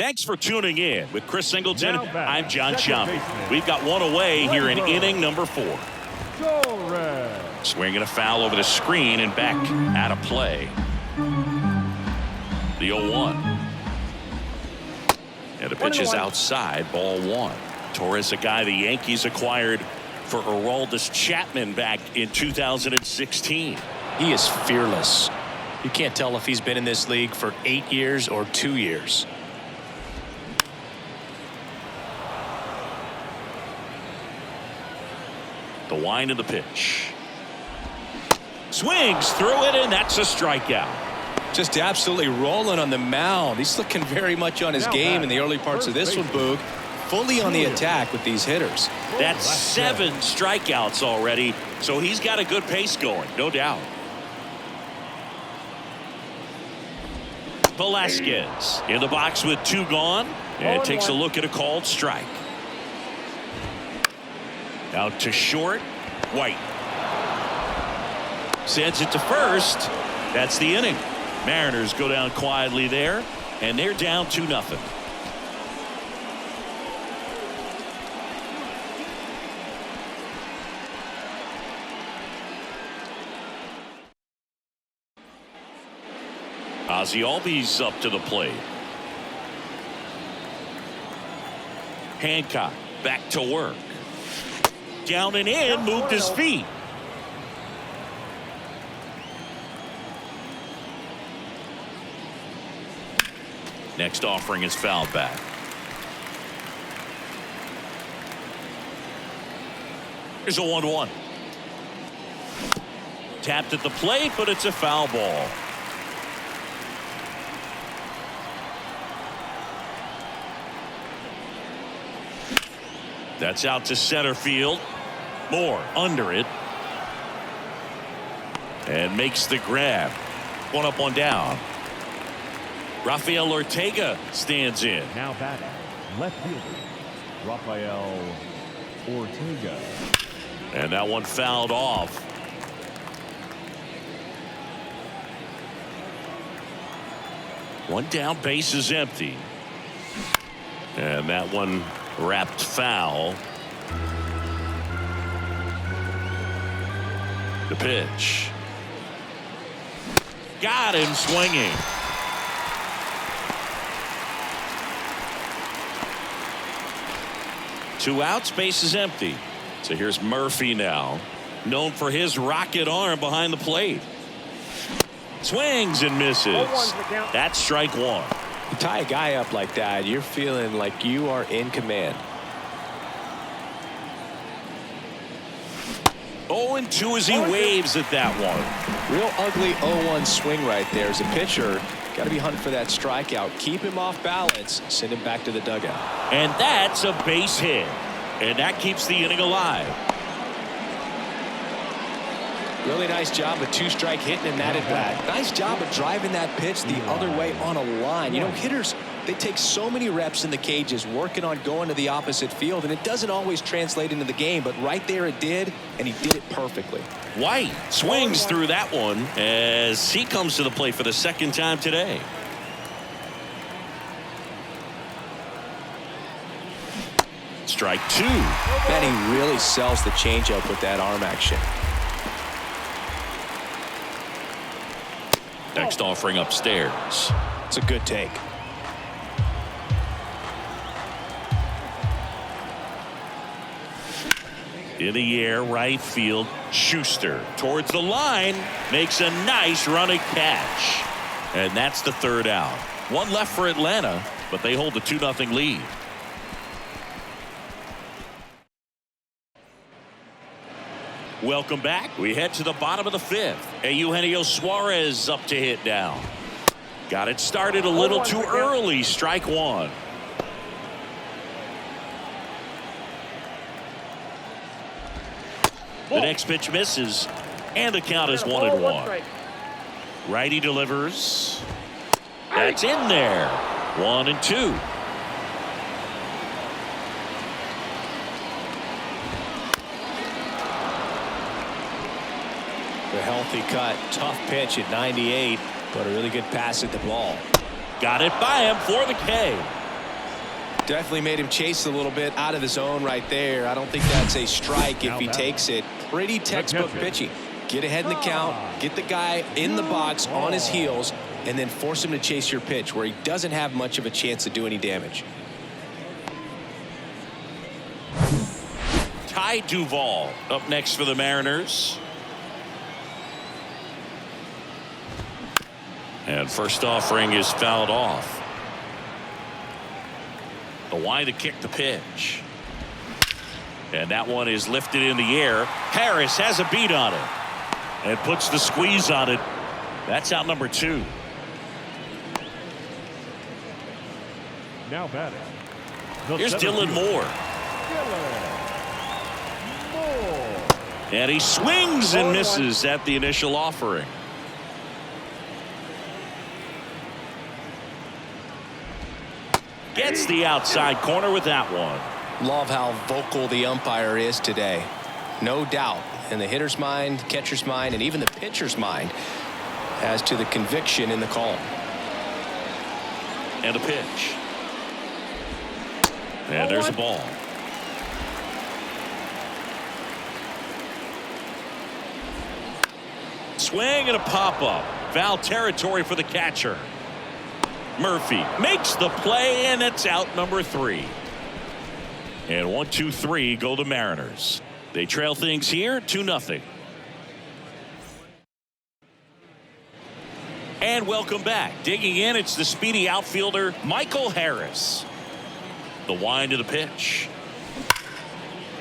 Thanks for tuning in. With Chris Singleton, I'm John Second Sciambi. We've got one away here in inning number 4. Torres. Swinging a foul over the screen and back out of play. The 0-1. And the pitch is outside, ball 1. Torres, a guy the Yankees acquired for Aroldis Chapman back in 2016. He is fearless. You can't tell if he's been in this league for 8 years or 2 years. The wind of the pitch. Swings through it, and that's a strikeout. Just absolutely rolling on the mound. He's looking very much on his game in the early parts of this one, Boog. Fully on the attack with these hitters. That's 7 strikeouts already, so he's got a good pace going, no doubt. Velasquez in the box with 2 gone, and takes a look at a called strike. Out to short, White. Sends it to first. That's the inning. Mariners go down quietly there, and they're down 2-0. Ozzie Albies up to the plate. Hancock back to work. Down and in, moved his feet. Next offering is fouled back. Here's a 1-1. Tapped at the plate, but it's a foul ball. That's out to center field. Moore under it. And makes the grab. 1 up, 1 down. Rafael Ortega stands in. Now batting, left fielder, Rafael Ortega. And that one fouled off. One down, base is empty. And that one wrapped foul. The pitch. Got him swinging. Two outs, base is empty. So here's Murphy now, known for his rocket arm behind the plate. Swings and misses. That's strike 1. You tie a guy up like that, you're feeling like you are in command. 0-2 as he waves at that one. Real ugly 0-1 swing right there. As a pitcher, got to be hunting for that strikeout. Keep him off balance. Send him back to the dugout. And that's a base hit. And that keeps the inning alive. Really nice job of 2-strike hitting in that at bat. Nice job of driving that pitch the other way on a line. You know, hitters, they take so many reps in the cages working on going to the opposite field, and it doesn't always translate into the game, but right there it did, and he did it perfectly. White swings through that one as he comes to the plate for the 2nd time today. Strike 2. Benny really sells the changeup with that arm action. Next offering upstairs. It's a good take. In the air, right field. Schuster towards the line, makes a nice running catch. And that's the 3rd out. One left for Atlanta, but they hold a 2-0 lead. Welcome back. We head to the bottom of the 5th. Eugenio Suarez up to hit now. Got it started a little too early. Strike 1. The next pitch misses, and the count is 1-1. Righty delivers. That's in there. 1-2. The healthy cut, tough pitch at 98, but a really good pass at the ball. Got it by him for the K. Definitely made him chase a little bit out of the zone right there. I don't think that's a strike if he takes it. Pretty textbook pitching. Get ahead in the count, get the guy in the box on his heels, and then force him to chase your pitch where he doesn't have much of a chance to do any damage. Ty Duvall up next for the Mariners. And first offering is fouled off. The wind to kick the pitch. And that one is lifted in the air. Harris has a beat on it and puts the squeeze on it. That's out number 2. Now batting. Here's Dylan Moore. And he swings and misses at the initial offering. Gets the outside corner with that one. Love how vocal the umpire is today. No doubt in the hitter's mind, catcher's mind, and even the pitcher's mind as to the conviction in the call. And a pitch. And there's a ball. Swing and a pop-up. Foul territory for the catcher. Murphy makes the play, and it's out number 3. And 1-2-3 go the Mariners. They trail things here 2-0. And welcome back. Digging in, it's the speedy outfielder Michael Harris. The wind of the pitch.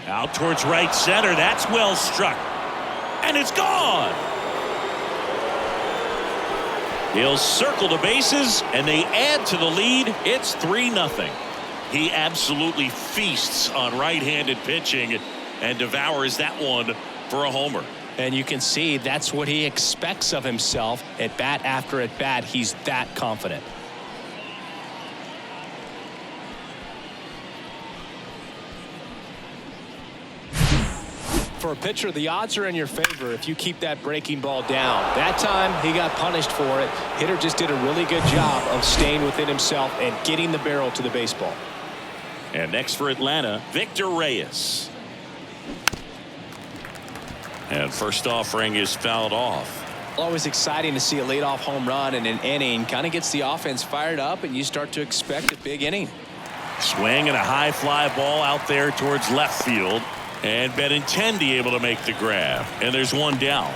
Out towards right center. That's well struck. And it's gone. He'll circle the bases, and they add to the lead. It's 3-0. He absolutely feasts on right-handed pitching and devours that one for a homer. And you can see that's what he expects of himself at bat after at bat. He's that confident. For a pitcher, the odds are in your favor if you keep that breaking ball down. That time, he got punished for it. Hitter just did a really good job of staying within himself and getting the barrel to the baseball. And next for Atlanta, Victor Reyes. And first offering is fouled off. Always exciting to see a leadoff home run in an inning. Kind of gets the offense fired up, and you start to expect a big inning. Swing and a high fly ball out there towards left field. And Benintendi able to make the grab. And there's one down.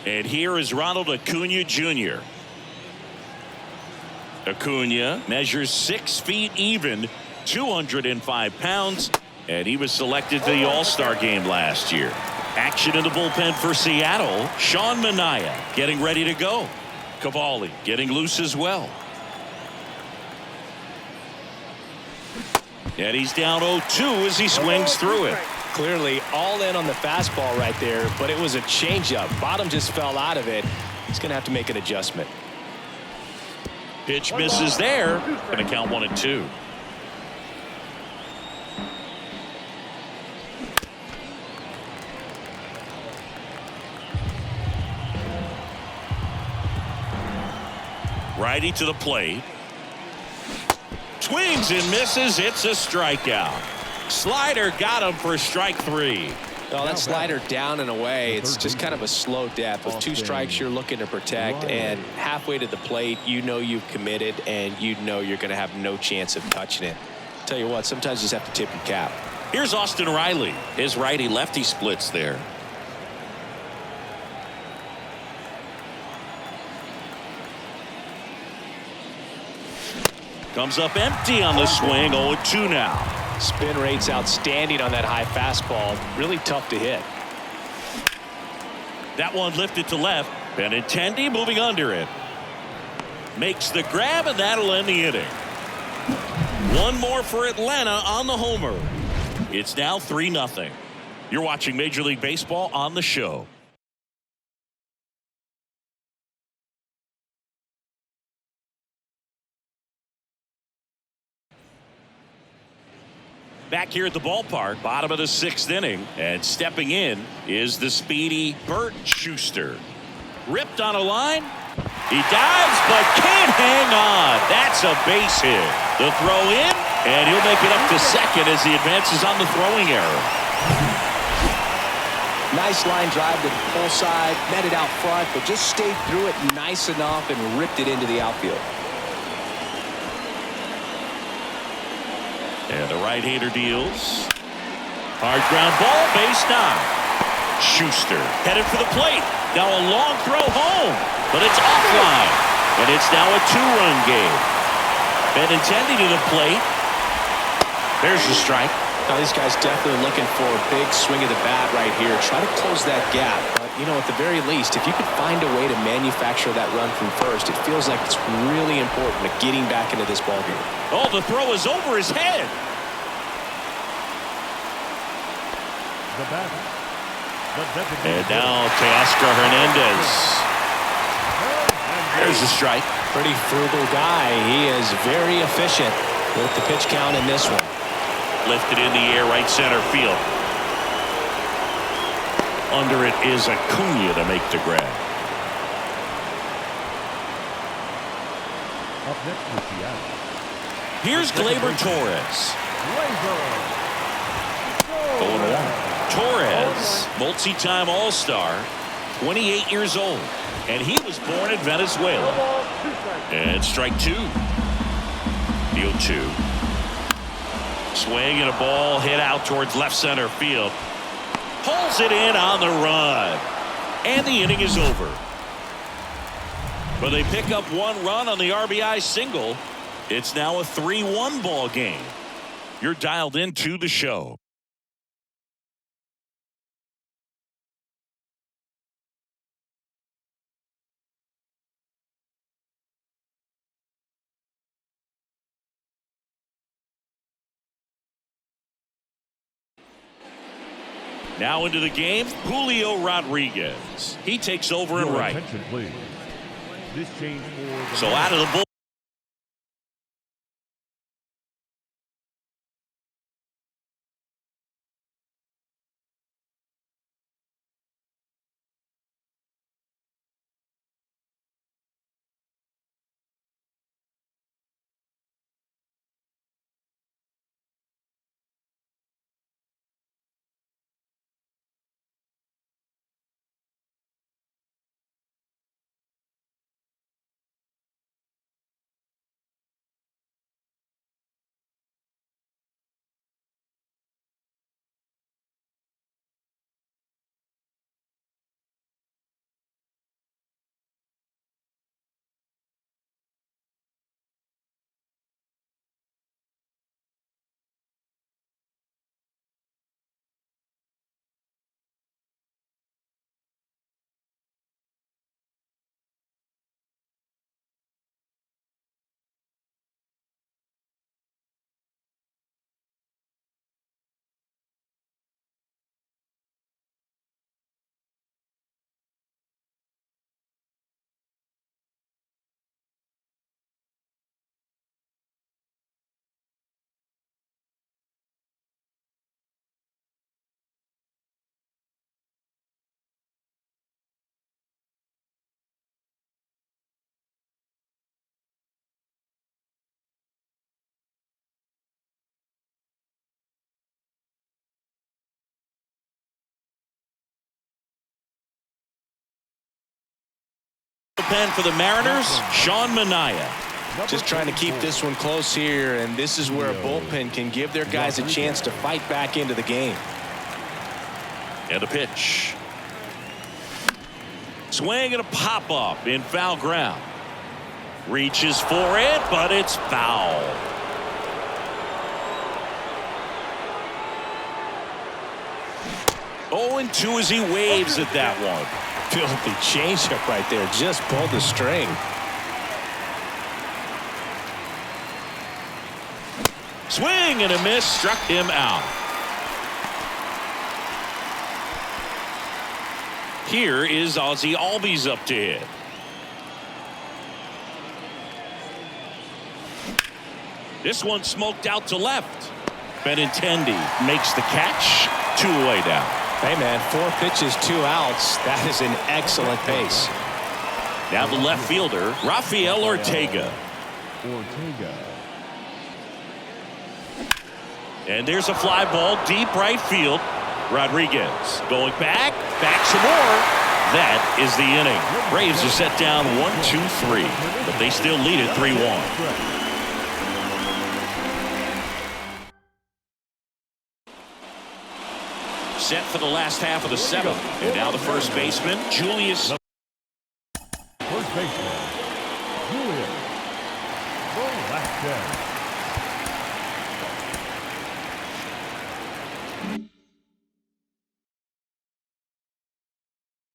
And here is Ronald Acuna Jr. Acuna measures 6 feet even, 205 pounds, and he was selected to the All-Star game last year. Action in the bullpen for Seattle. Sean Manaea getting ready to go. Cavalli getting loose as well. And he's down 0-2 as he swings through it. Clearly all in on the fastball right there, but it was a changeup. Bottom just fell out of it. He's going to have to make an adjustment. Pitch misses there. Going to count 1-2. Righty to the plate. Swings and misses. It's a strikeout. Slider got him for strike 3. Well, that slider down and away, it's just kind of a slow death. With 2 strikes you're looking to protect, and halfway to the plate you know you've committed and you know you're going to have no chance of touching it. Tell you what, sometimes you just have to tip your cap. Here's Austin Riley. His righty-lefty splits there. Comes up empty on the swing. 0-2 now. Spin rate's outstanding on that high fastball. Really tough to hit. That one lifted to left. Benintendi moving under it. Makes the grab, and that'll end the inning. One more for Atlanta on the homer. It's now 3-0. You're watching Major League Baseball on the show. Back here at the ballpark, bottom of the 6th inning, and stepping in is the speedy Bert Schuster. Ripped on a line. He dives, but can't hang on. That's a base hit. The throw in, and he'll make it up to second as he advances on the throwing error. Nice line drive to the pull side, met it out front, but just stayed through it nice enough and ripped it into the outfield. And the right-hander deals. Hard ground ball, base knock. Schuster headed for the plate. Now a long throw home, but it's offline. And it's now a 2-run game. Benintendi to the plate. There's the strike. Now these guys definitely looking for a big swing of the bat right here. Try to close that gap. But, you know, at the very least, if you could find a way to manufacture that run from first, it feels like it's really important to getting back into this ballgame. Oh, the throw is over his head. The batter. And now Teoscar Hernandez. There's the strike. Pretty frugal guy. He is very efficient with the pitch count in this one. Lifted in the air, right center field. Under it is Acuna to make the grab. Up next with Seattle. Here's Gleyber Torres. 0-1. Torres, multi-time All-Star, 28 years old, and he was born in Venezuela. And strike 2. Deal 2. Swing and a ball hit out towards left center field. Pulls it in on the run. And the inning is over. But they pick up 1 run on the RBI single. It's now a 3-1 ball game. You're dialed into the show. Now into the game, Julio Rodriguez. He takes over in right. Attention, please. This change for So out of the bull. bullpen for the Mariners, Sean Manaea. Just trying to keep this one close here, and this is where a bullpen can give their guys a chance to fight back into the game. And a pitch. Swing and a pop-up in foul ground. Reaches for it, but it's foul. Oh, and 2 as he waves at that one. Filthy changeup right there. Just pulled the string. Swing and a miss. Struck him out. Here is Ozzie Albies up to hit. This one smoked out to left. Benintendi makes the catch. 2 away down. Hey, man, 4 pitches, 2 outs. That is an excellent pace. Now the left fielder, Rafael Ortega. And there's a fly ball deep right field. Rodriguez going back some more. That is the inning. Braves are set down 1-2-3, but they still lead it 3-1. Set for the last half of the 7th. And now the first baseman, Julius. First baseman, Julius Velasquez.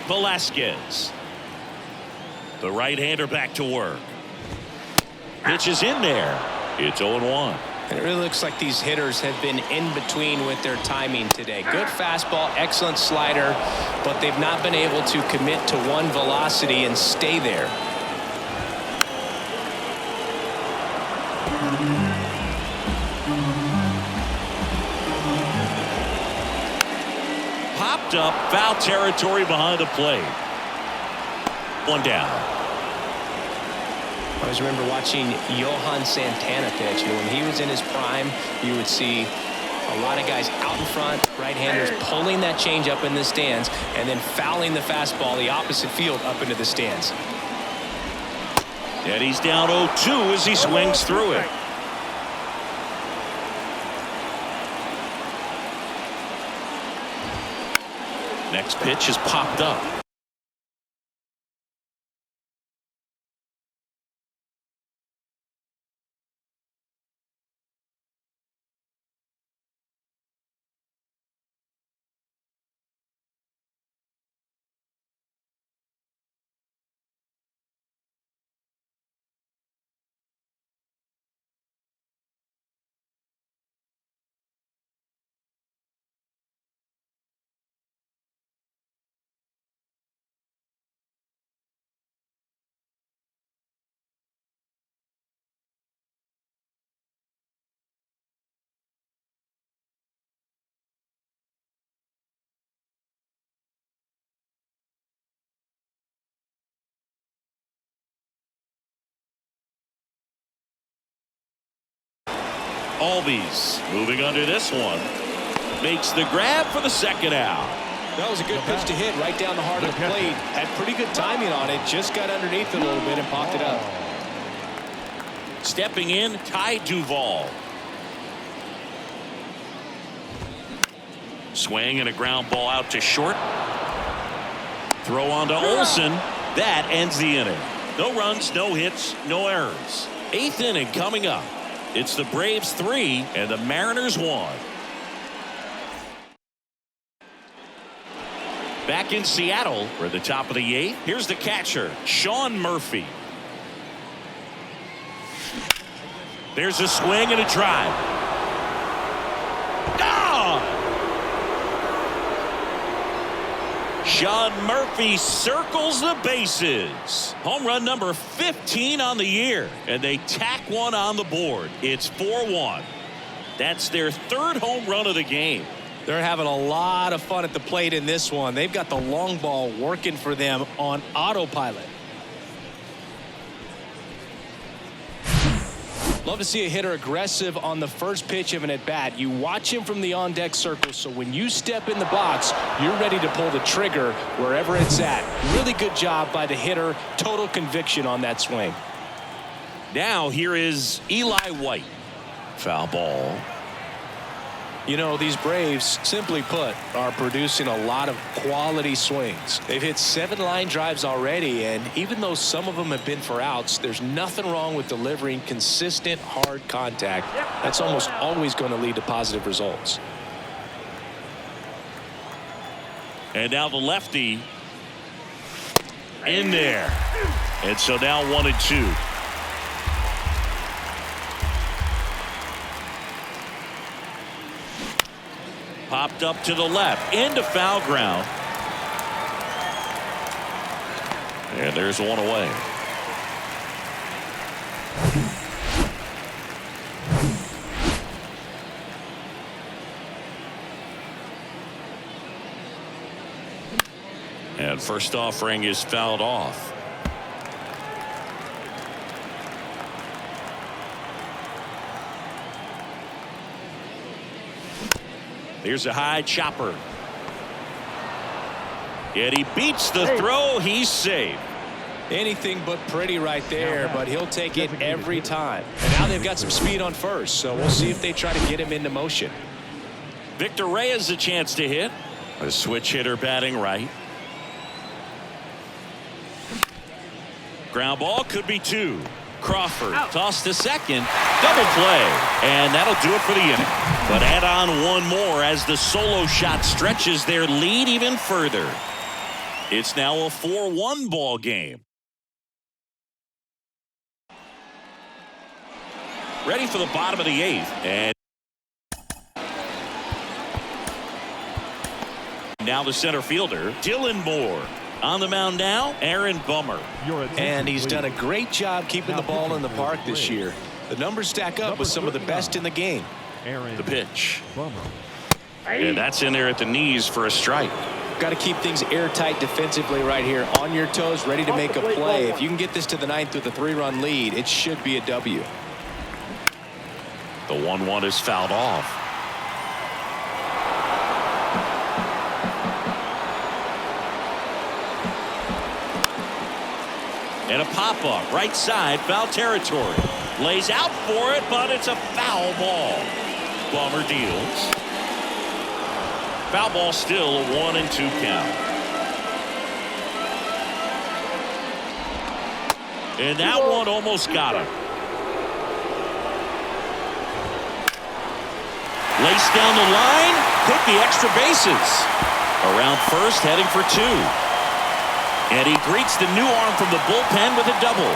Velasquez. The right-hander back to work. Pitch is in there. It's 0-1. And it really looks like these hitters have been in between with their timing today. Good fastball, excellent slider, but they've not been able to commit to one velocity and stay there. Popped up, foul territory behind the plate. 1 down. I always remember watching Johan Santana pitch. You know, when he was in his prime, you would see a lot of guys out in front, right-handers pulling that change up in the stands and then fouling the fastball the opposite field up into the stands. And he's down 0-2 as he swings through it. Next pitch is popped up. Albies moving under this one. Makes the grab for the second out. That was a good pitch to hit right down the heart of the plate. Had pretty good timing on it. Just got underneath it a little bit and popped it up. Stepping in, Ty Duvall. Swing and a ground ball out to short. Throw on to Olsen. That ends the inning. No runs, no hits, no errors. 8th inning coming up. It's the Braves 3 and the Mariners 1. Back in Seattle, we're at the top of the 8th. Here's the catcher, Sean Murphy. There's a swing and a drive. Sean Murphy circles the bases. Home run number 15 on the year, and they tack one on the board. It's 4-1. That's their 3rd home run of the game. They're having a lot of fun at the plate in this one. They've got the long ball working for them on autopilot. Love to see a hitter aggressive on the first pitch of an at-bat. You watch him from the on-deck circle, so when you step in the box, you're ready to pull the trigger wherever it's at. Really good job by the hitter. Total conviction on that swing. Now here is Eli White. Foul ball. You know, these Braves, simply put, are producing a lot of quality swings. They've hit 7 line drives already, and even though some of them have been for outs, there's nothing wrong with delivering consistent, hard contact. That's almost always going to lead to positive results. And now the lefty in there. And so now 1-2. Popped up to the left into foul ground. And there's one away. And first offering is fouled off. Here's a high chopper. Yet he beats the throw. He's safe. Anything but pretty right there, but he'll take it every time. And now they've got some speed on first, so we'll see if they try to get him into motion. Victor Reyes a chance to hit. A switch hitter batting right. Ground ball could be 2. Crawford tossed to second. Double play. And that'll do it for the inning. But add on one more as the solo shot stretches their lead even further. It's now a 4-1 ball game. Ready for the bottom of the 8th. And now the center fielder, Dylan Moore. On the mound now, Aaron Bummer. And he's done a great job keeping the ball in the park this year. The numbers stack up with some of the best in the game. The pitch. And that's in there at the knees for a strike. Got to keep things airtight defensively right here. On your toes, ready to make a play. If you can get this to the 9th with a 3-run lead, it should be a W. The 1-1 is fouled off. And a pop-up right side, foul territory. Lays out for it, but it's a foul ball. Bummer deals. Foul ball, still a 1-2 count. And that one almost got him. Laced down the line, hit the extra bases. Around first, heading for 2. And he greets the new arm from the bullpen with a double.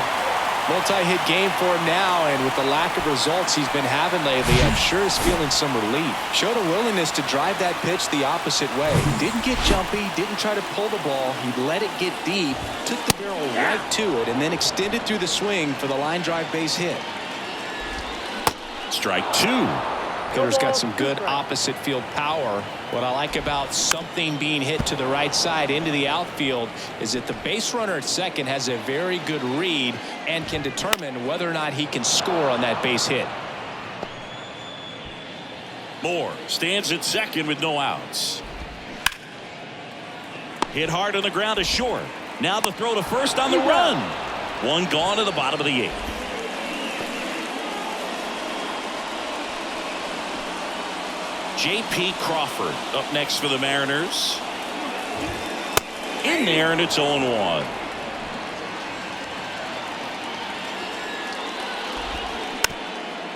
Multi-hit game for him now, and with the lack of results he's been having lately, I'm sure he's feeling some relief. Showed a willingness to drive that pitch the opposite way. Didn't get jumpy, didn't try to pull the ball. He let it get deep, took the barrel right to it, and then extended through the swing for the line drive base hit. Strike 2. Hitter's got some good opposite field power. What I like about something being hit to the right side into the outfield is that the base runner at second has a very good read and can determine whether or not he can score on that base hit. Moore stands at second with no outs. Hit hard on the ground to short. Now the throw to first on the run. One gone to the bottom of the 8th. J.P. Crawford up next for the Mariners. In there, and it's 0-1.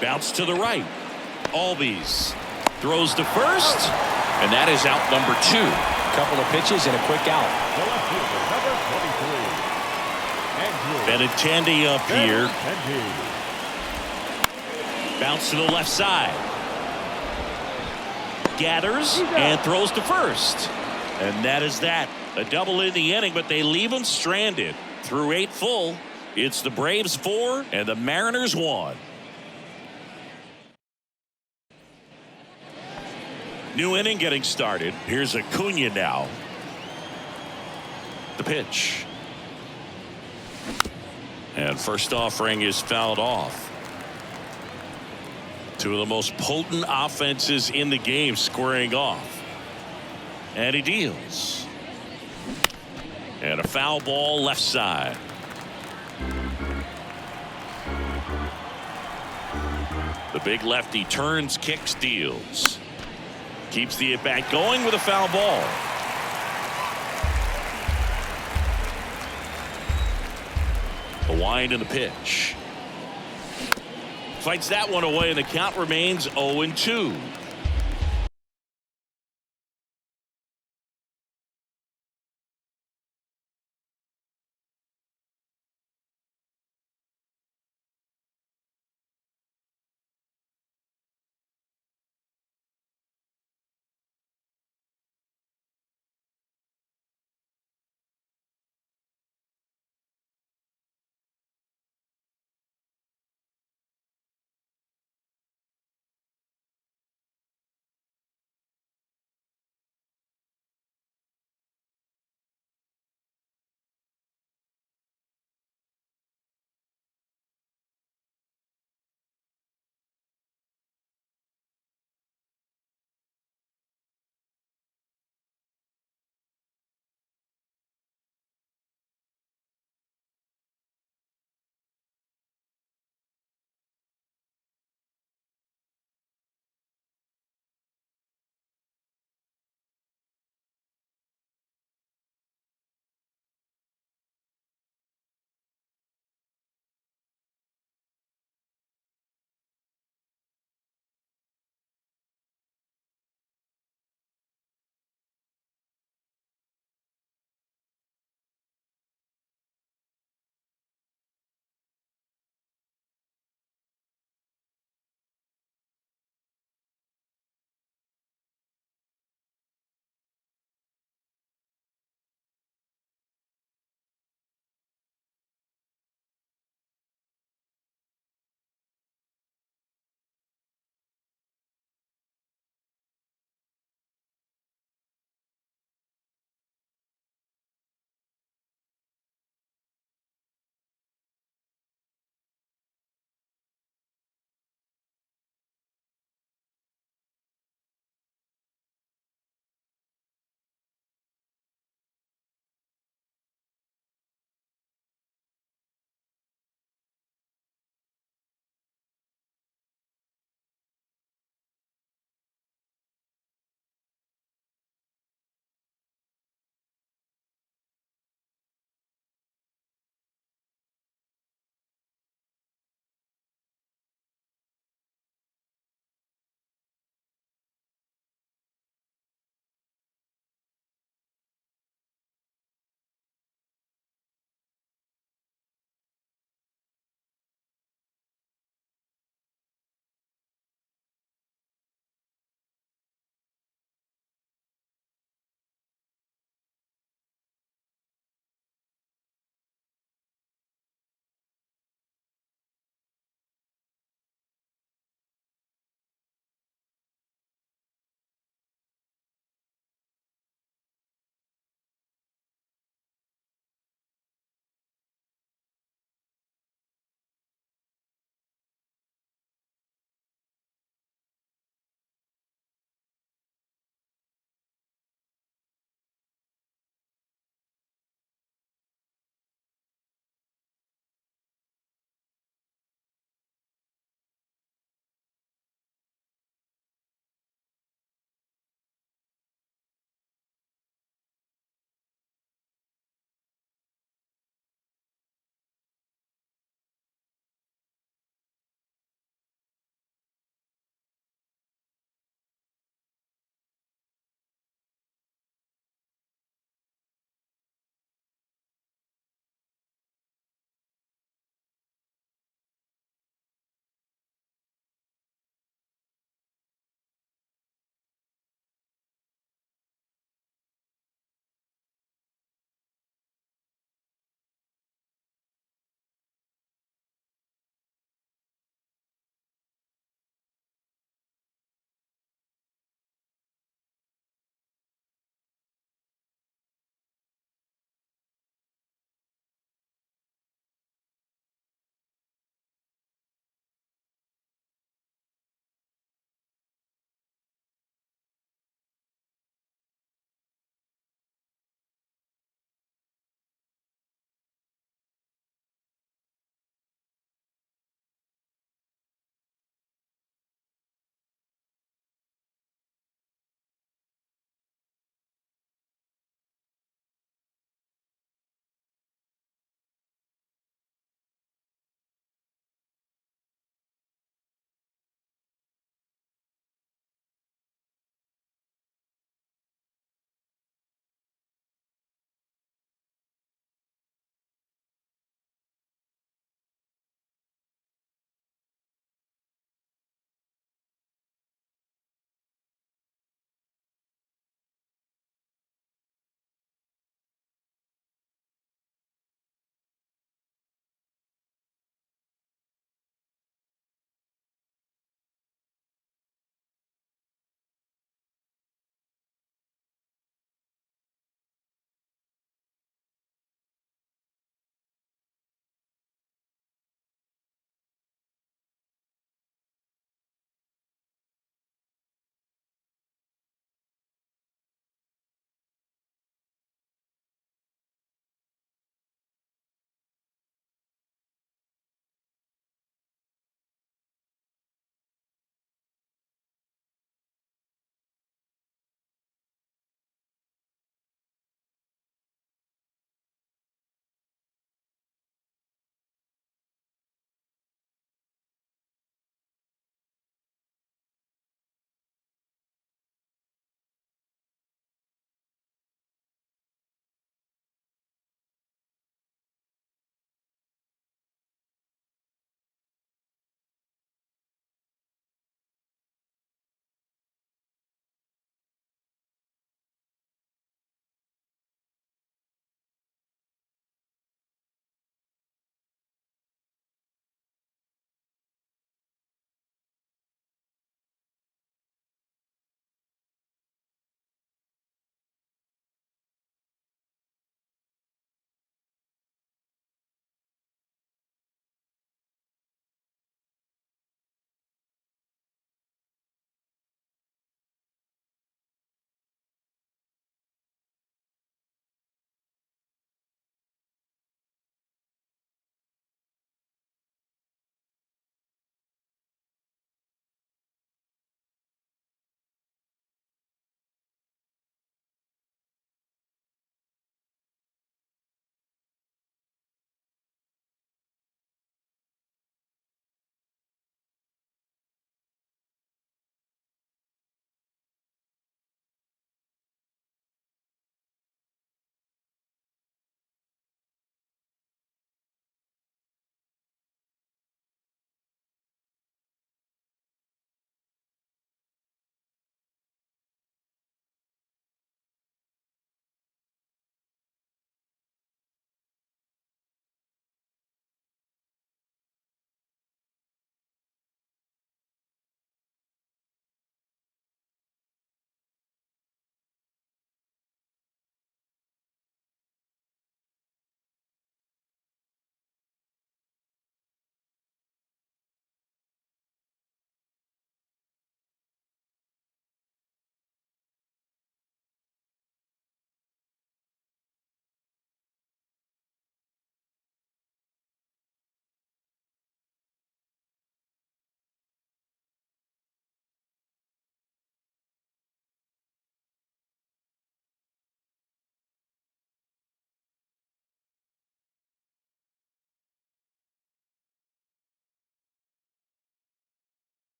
Bounce to the right. Albies throws to first, and that is out number 2. Couple of pitches and a quick out. Benintendi up here. Bounce to the left side. Gathers and throws to first. And that is that. A double in the inning, but they leave him stranded. Through 8 full, it's the Braves 4 and the Mariners 1. New inning getting started. Here's Acuna now. The pitch. And first offering is fouled off. Two of the most potent offenses in the game squaring off. And he deals. And a foul ball left side. The big lefty turns, kicks, deals. Keeps the at-bat going with a foul ball. The wind and the pitch. Fights that one away, and the count remains 0-2.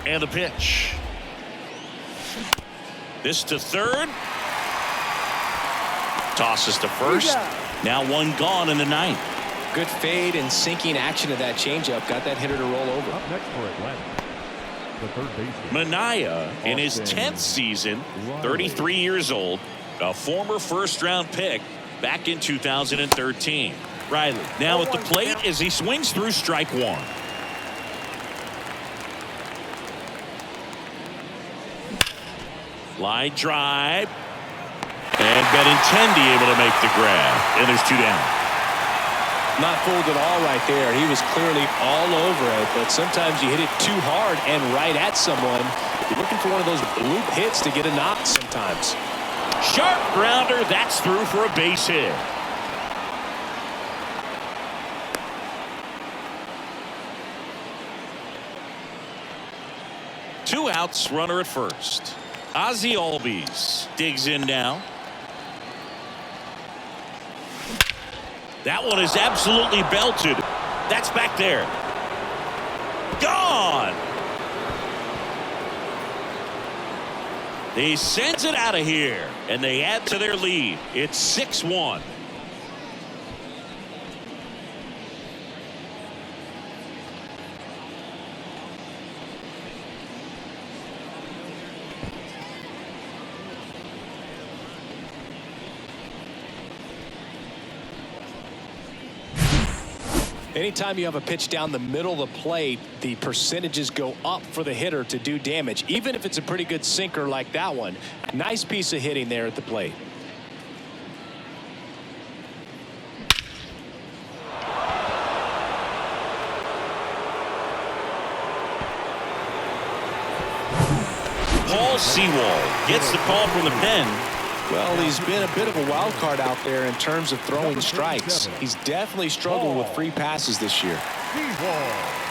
And the pitch. This to third. Tosses to first. Now one gone in the ninth. Good fade and sinking action of that changeup. Got that hitter to roll over. Up next for Atlanta, the third baseman. Manaea in his 10th season, 33 years old, a former first-round pick back in 2013. Riley now at the plate as he swings through strike one. Line drive. And Benintendi able to make the grab. And there's two down. Not fooled at all right there. He was clearly all over it, but sometimes you hit it too hard and right at someone. You're looking for one of those loop hits to get a knock sometimes. Sharp grounder. That's through for a base hit. Two outs, runner at first. Ozzie Albies digs in now. That one is absolutely belted. That's back there. Gone. He sends it out of here, and they add to their lead. It's 6-1. Anytime you have a pitch down the middle of the plate, the percentages go up for the hitter to do damage, even if it's a pretty good sinker like that one. Nice piece of hitting there at the plate. Paul Sewald gets the call from the pen. Well, he's been a bit of a wild card out there in terms of throwing strikes. He's definitely struggled with free passes this year. Sewald.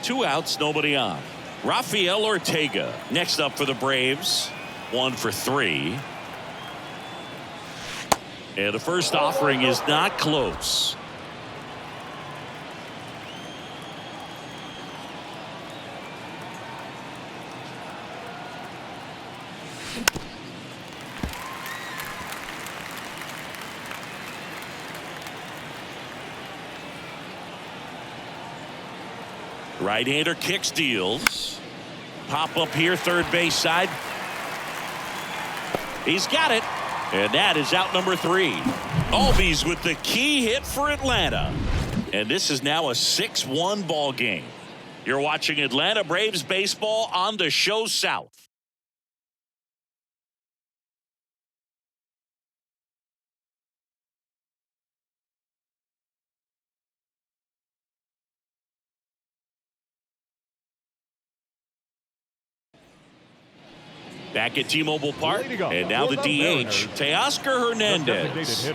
2 outs, nobody on. Rafael Ortega next up for the Braves. 1 for 3. And the first offering is not close. Right-hander kicks, deals. Pop up here, third base side. He's got it. And that is out number 3. Albies with the key hit for Atlanta. And this is now a 6-1 ball game. You're watching Atlanta Braves baseball on the Show South. Back at T-Mobile Park, and now the DH, Teoscar Hernandez.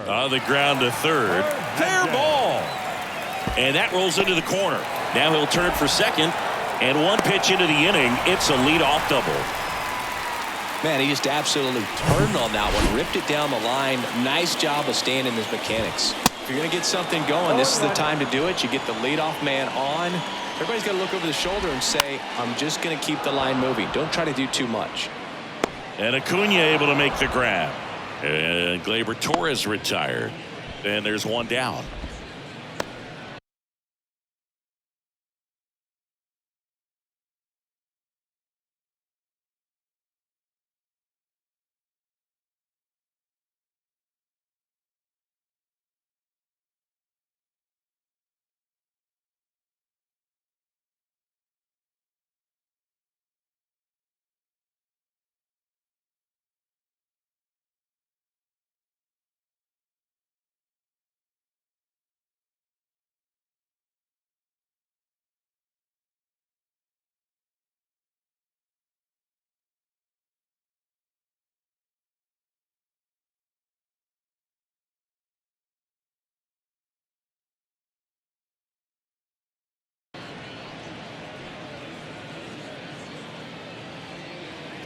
On the ground to third. Fair ball. And that rolls into the corner. Now he'll turn for second. And 1 pitch into the inning, it's a leadoff double. Man, he just absolutely turned on that one. Ripped it down the line. Nice job of staying in his mechanics. If you're going to get something going, this is the time to do it. You get the leadoff man on. Everybody's got to look over the shoulder and say, I'm just going to keep the line moving. Don't try to do too much. And Acuna able to make the grab. And Gleyber Torres retired. And there's 1 down.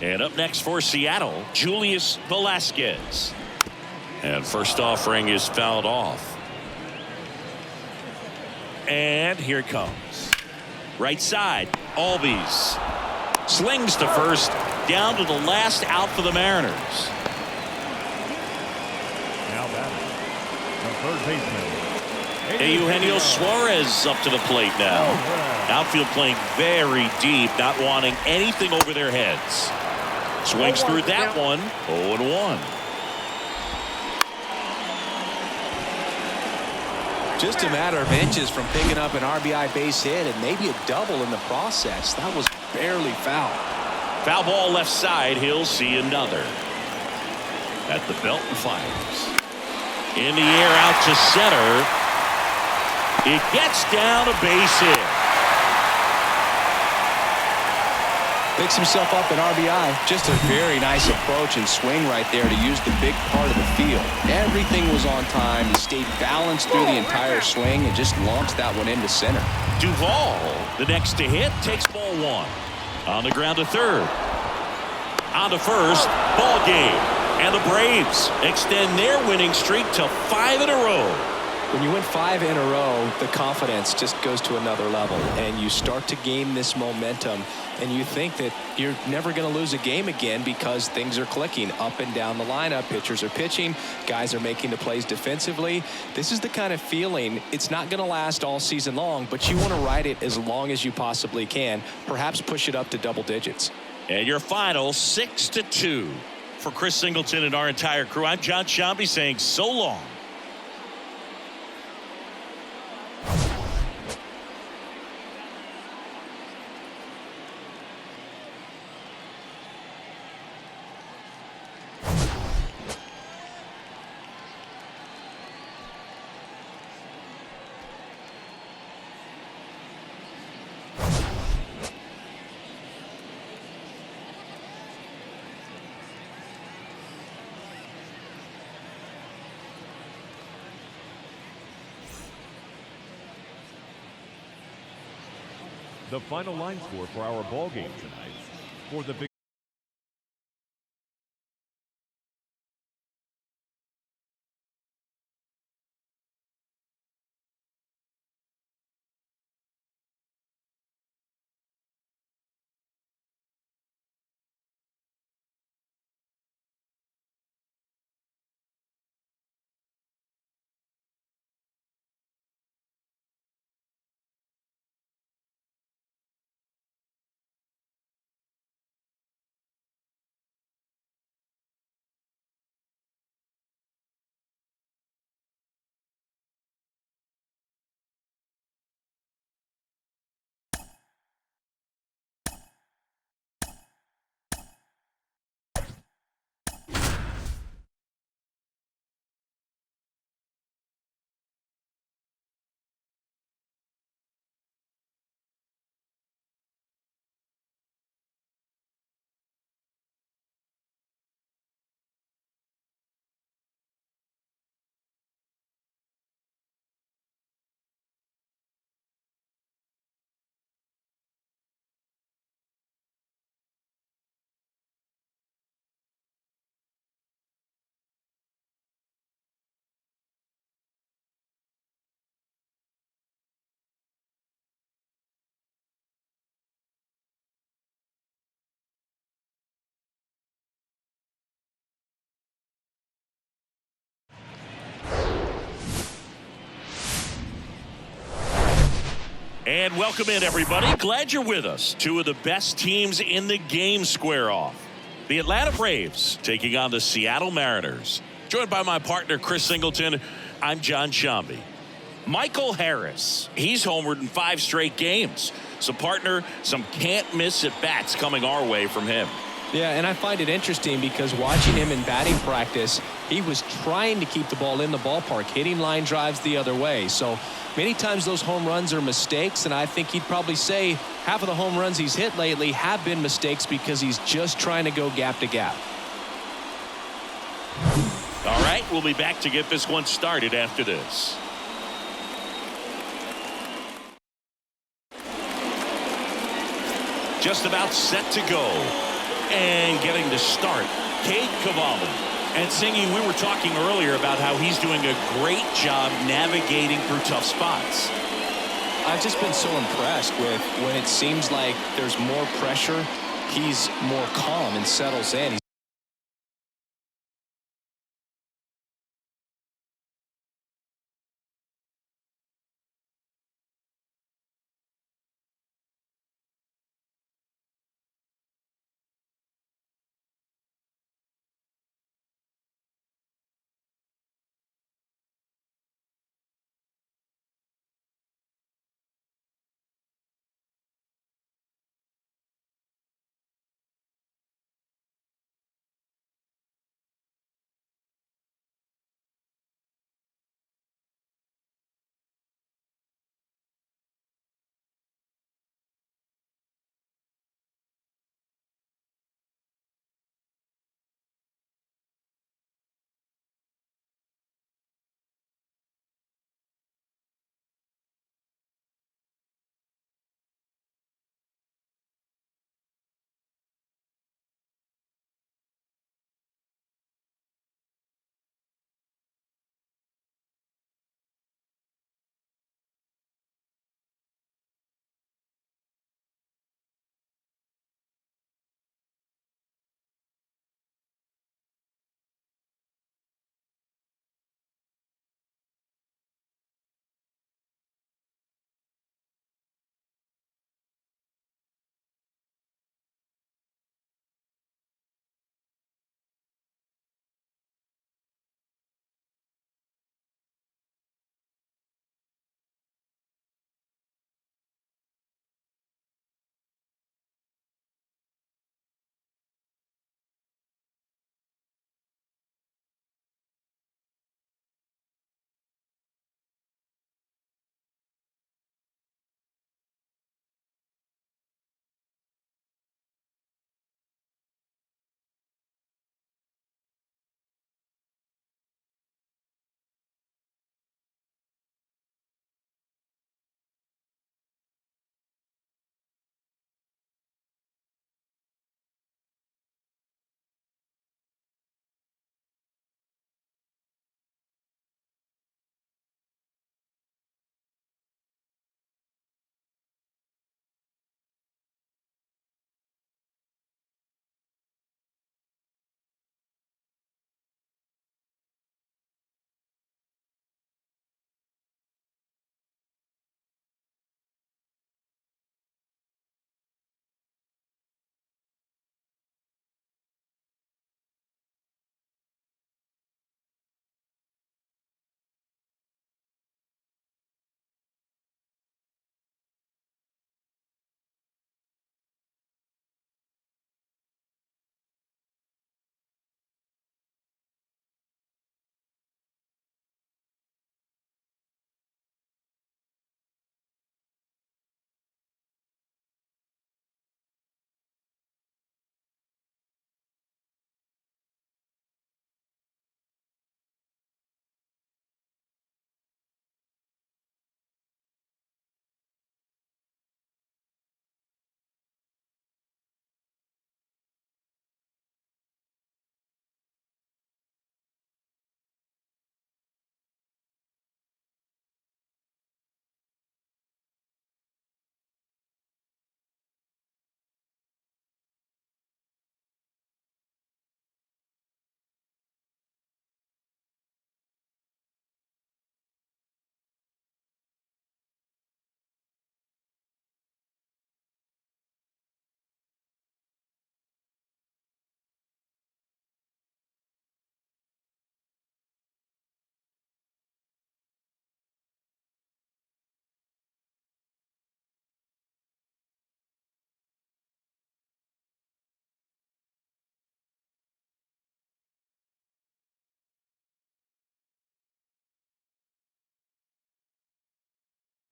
And up next for Seattle, Julius Velasquez. And first offering is fouled off. And here it comes. Right side, Albies. Slings to first, down to the last out for the Mariners. Now batting, the third baseman, Eugenio Suarez up to the plate now. Outfield playing very deep, not wanting anything over their heads. Swings through that one. 0-1. Just a matter of inches from picking up an RBI base hit and maybe a double in the process. That was barely foul. Foul ball left side. He'll see another. At the belt and fires. In the air out to center. It gets down a base hit. Picks himself up an RBI. Just a very nice approach and swing right there to use the big part of the field. Everything was on time. He stayed balanced through the entire swing and just launched that one into center. Duvall, the next to hit, takes ball 1. On the ground to third. On to first. Ball game. And the Braves extend their winning streak to 5 in a row. When you win 5 in a row, the confidence just goes to another level, and you start to gain this momentum, and you think that you're never going to lose a game again because things are clicking up and down the lineup. Pitchers are pitching. Guys are making the plays defensively. This is the kind of feeling. It's not going to last all season long, but you want to ride it as long as you possibly can. Perhaps push it up to double digits. And your final 6-2. For Chris Singleton and our entire crew, I'm John Sciambi saying so long. The final line score for our ball game tonight. For the And welcome in, everybody. Glad you're with us. Two of the best teams in the game square off. The Atlanta Braves taking on the Seattle Mariners. Joined by my partner, Chris Singleton. I'm John Shambi. Michael Harris, he's homered in 5 straight games. So, partner, some can't-miss at-bats coming our way from him. Yeah, and I find it interesting because watching him in batting practice, he was trying to keep the ball in the ballpark, hitting line drives the other way. So many times those home runs are mistakes, and I think he'd probably say half of the home runs he's hit lately have been mistakes because he's just trying to go gap to gap. All right, we'll be back to get this one started after this. Just about set to go. And getting the start, Cade Cavalli. And Singy, we were talking earlier about how he's doing a great job navigating through tough spots. I've just been so impressed with when it seems like there's more pressure, he's more calm and settles in.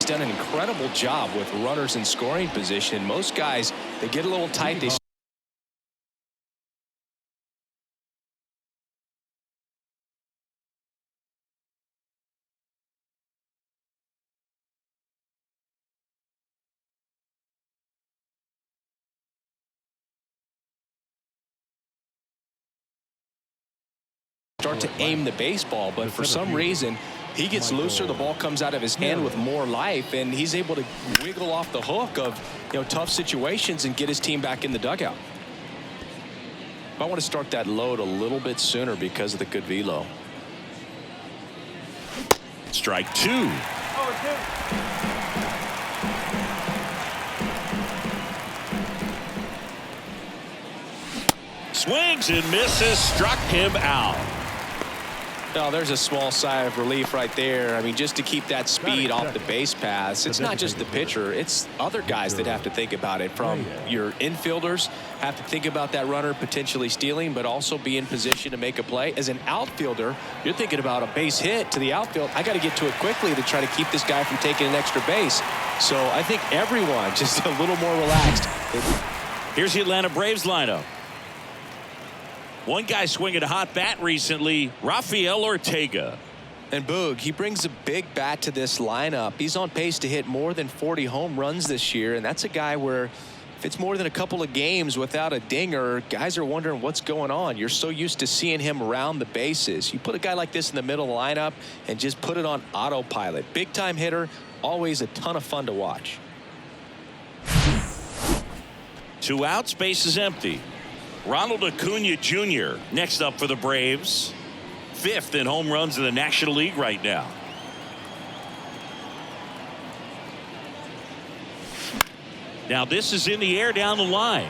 done an incredible job with runners in scoring position. Most guys, they get a little tight. They start to aim the baseball, but for some reason he gets looser, the ball comes out of his hand with more life, and he's able to wiggle off the hook of tough situations and get his team back in the dugout. I want to start that load a little bit sooner because of the good velo. Strike 2. Swings and misses, struck him out. Now there's a small sigh of relief right there. I mean, just to keep that speed off the base paths. It's not just the pitcher, it's other guys that have to think about it. From your infielders have to think about that runner potentially stealing, but also be in position to make a play. As an outfielder, you're thinking about a base hit to the outfield. I got to get to it quickly to try to keep this guy from taking an extra base. So I think everyone just a little more relaxed. Here's the Atlanta Braves lineup. One guy swinging a hot bat recently, Rafael Ortega. And Boog, he brings a big bat to this lineup. He's on pace to hit more than 40 home runs this year, and that's a guy where if it's more than a couple of games without a dinger, guys are wondering what's going on. You're so used to seeing him around the bases. You put a guy like this in the middle of the lineup and just put it on autopilot. Big time hitter, always a ton of fun to watch. 2 outs, base is empty. Ronald Acuna Jr. next up for the Braves. 5th in home runs in the National League right now. Now this is in the air down the line.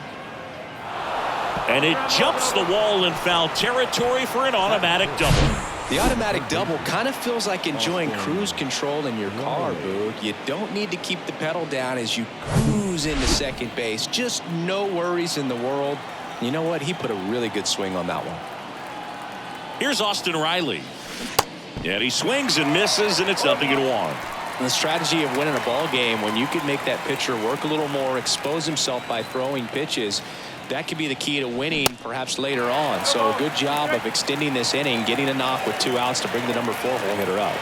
And it jumps the wall in foul territory for an automatic double. The automatic double kind of feels like enjoying cruise control in your car, Boog. You don't need to keep the pedal down as you cruise into second base. Just no worries in the world. You know what? He put a really good swing on that one. Here's Austin Riley. And he swings and misses, and it's 0-1. And the strategy of winning a ball game, when you can make that pitcher work a little more, expose himself by throwing pitches, that could be the key to winning perhaps later on. So good job of extending this inning, getting a knock with 2 outs to bring the number 4 hole hitter up.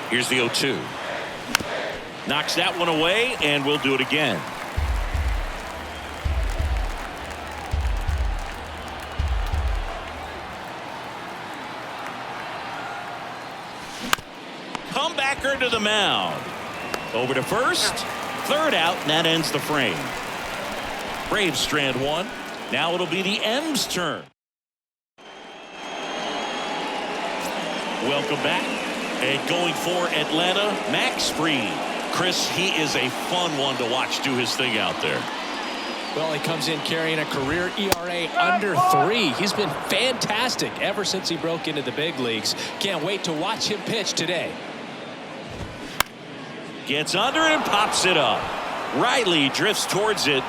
Here's the 0-2. Knocks that one away, and we'll do it again. Comebacker to the mound. Over to first. 3rd out, and that ends the frame. Braves strand 1. Now it'll be the M's turn. Welcome back. And going for Atlanta, Max Fried. Chris, he is a fun one to watch do his thing out there. Well, he comes in carrying a career ERA under 3. He's been fantastic ever since he broke into the big leagues. Can't wait to watch him pitch today. Gets under it and pops it up. Riley drifts towards it.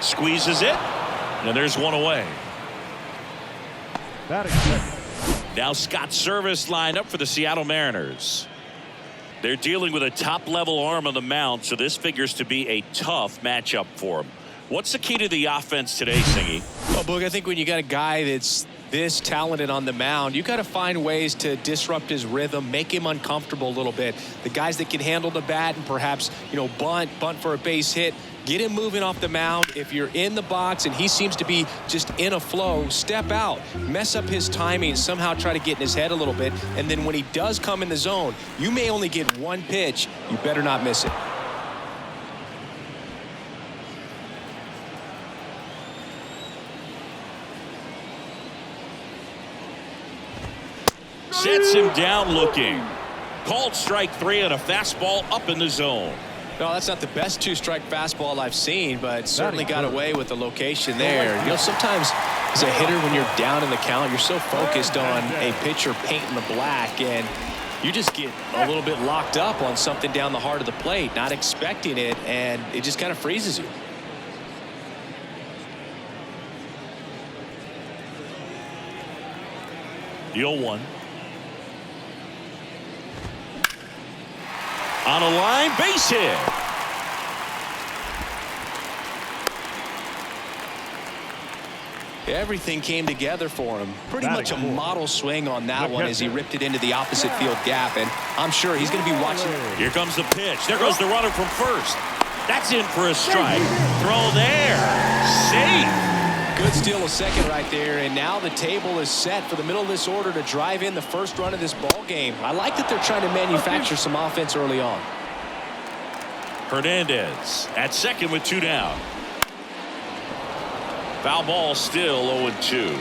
Squeezes it. And there's one away. Now Scott Service lined up for the Seattle Mariners. They're dealing with a top-level arm on the mound, so this figures to be a tough matchup for him. What's the key to the offense today, Singy? Well, Boog, I think when you got a guy that's this talented on the mound, you got to find ways to disrupt his rhythm, make him uncomfortable a little bit. The guys that can handle the bat and perhaps, bunt for a base hit, get him moving off the mound. If you're in the box and he seems to be just in a flow, step out, mess up his timing, somehow try to get in his head a little bit. And then when he does come in the zone, you may only get one pitch. You better not miss it. Sets him down looking. Called strike 3 on a fastball up in the zone. No, that's not the best 2-strike fastball I've seen, but certainly got away with the location there. Sometimes as a hitter, when you're down in the count, you're so focused on a pitcher painting the black, and you just get a little bit locked up on something down the heart of the plate, not expecting it, and it just kind of freezes you. The 0-1. On a line, base hit. Everything came together for him. Pretty much a model swing on that one as he ripped it into the opposite field gap, and I'm sure he's going to be watching. Here comes the pitch. There goes the runner from first. That's in for a strike. Throw there. Safe. Good steal of second right there, and now the table is set for the middle of this order to drive in the first run of this ball game. I like that they're trying to manufacture some offense early on. Hernandez at second with 2 down. Foul ball, still 0-2.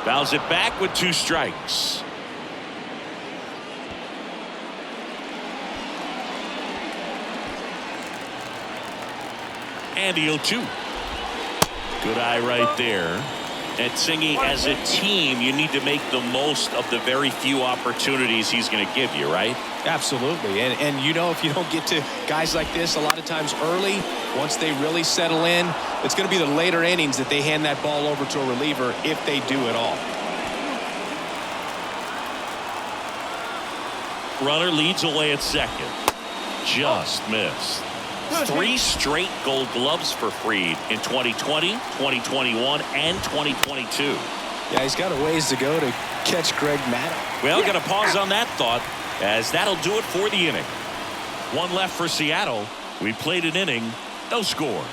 Fouls it back with 2 strikes. And the 0-2. Good eye right there. And Singy, as a team, you need to make the most of the very few opportunities he's going to give you, right? Absolutely. And you know, if you don't get to guys like this a lot of times early, once they really settle in, it's going to be the later innings that they hand that ball over to a reliever if they do at all. Runner leads away at second. Just missed. 3 straight Gold Gloves for Fried in 2020, 2021, and 2022. Yeah, he's got a ways to go to catch Greg Maddux. Well, going to pause on that thought, as that'll do it for the inning. 1 left for Seattle. We played an inning, no score.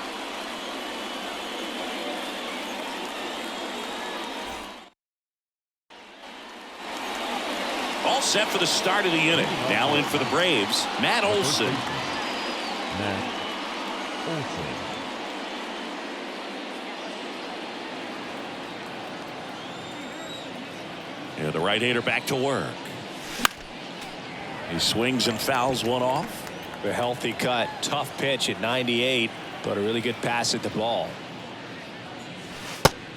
All set for the start of the inning. Now in for the Braves, Matt Olson. Matt Olson. Yeah, the right-hander back to work. He swings and fouls one off. A healthy cut, tough pitch at 98, but a really good pass at the ball.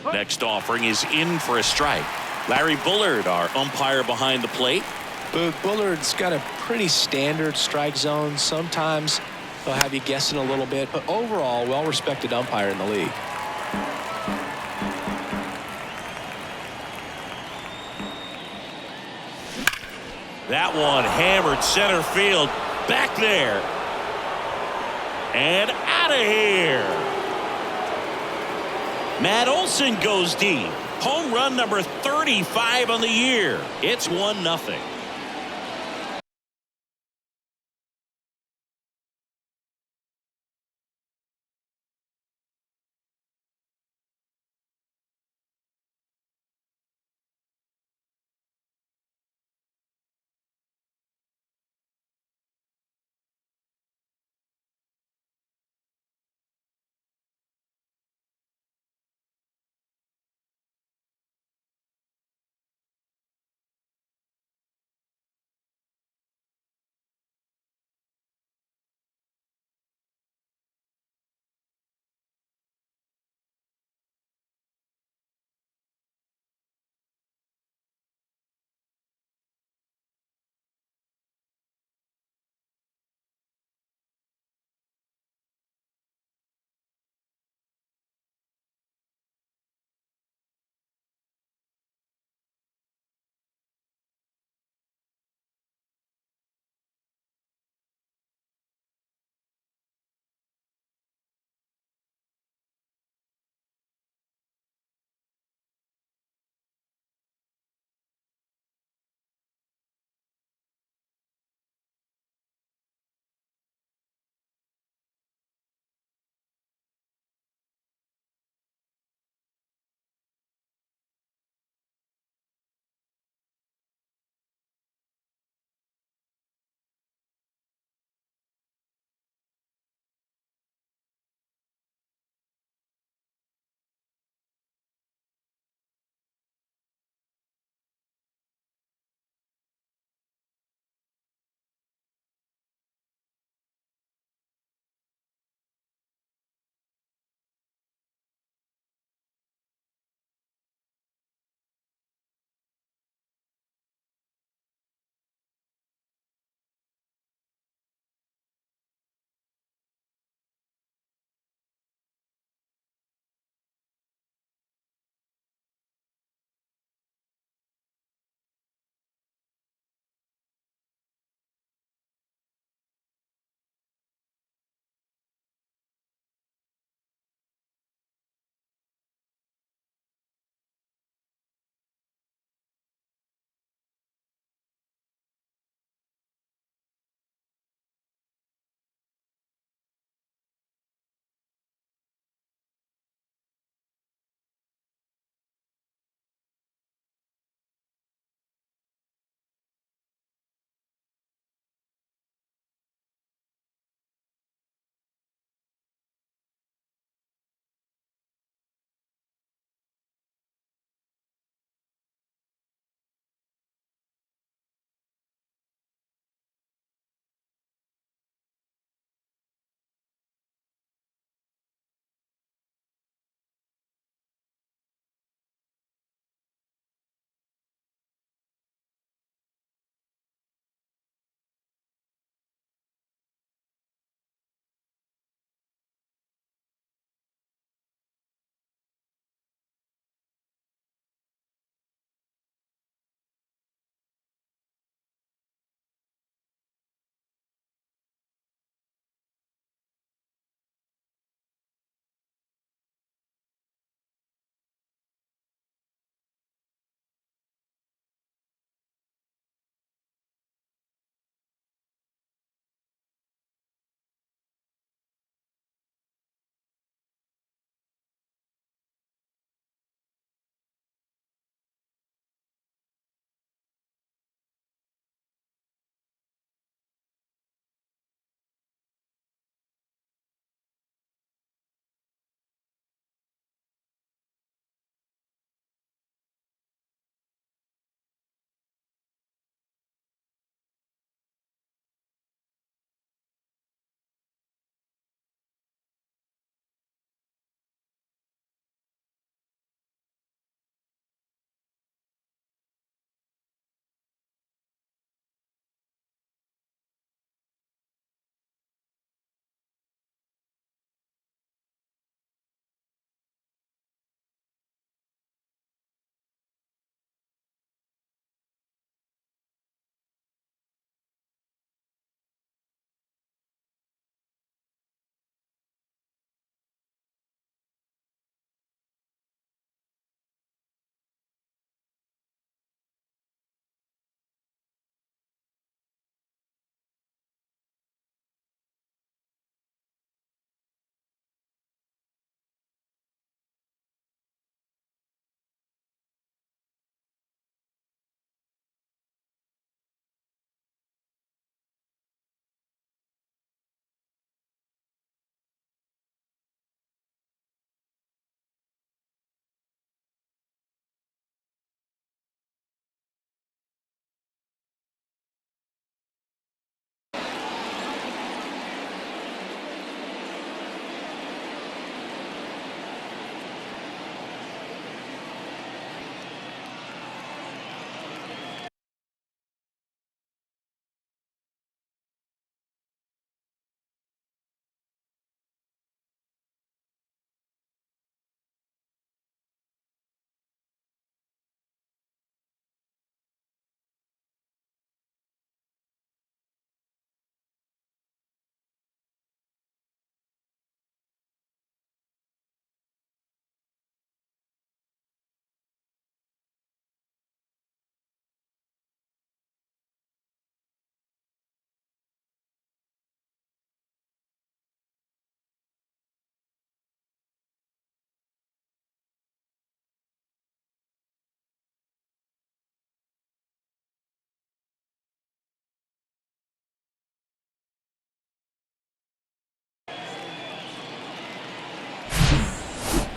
Next offering is in for a strike. Larry Bullard, our umpire behind the plate. Bullard's got a pretty standard strike zone. Sometimes they'll have you guessing a little bit, but overall, well-respected umpire in the league. That one hammered center field. Back there. And out of here. Matt Olson goes deep. Home run number 35 on the year. It's 1-0.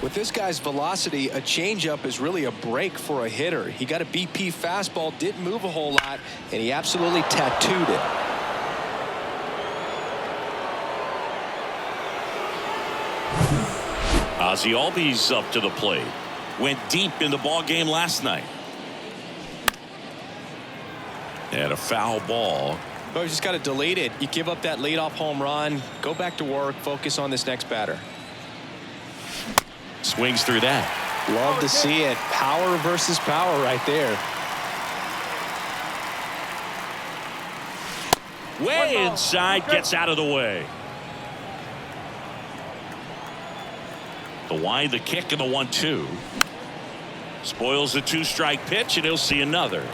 With this guy's velocity, a changeup is really a break for a hitter. He got a BP fastball, didn't move a whole lot, and he absolutely tattooed it. Ozzie Albies up to the plate. Went deep in the ball game last night. And a foul ball. But you just got to delete it. You give up that leadoff home run, go back to work, focus on this next batter. Swings through that. Love to see it. Power versus power right there. Way inside, gets out of the way. The wind, the kick, and the 1-2. Spoils the 2-strike pitch, and he'll see another.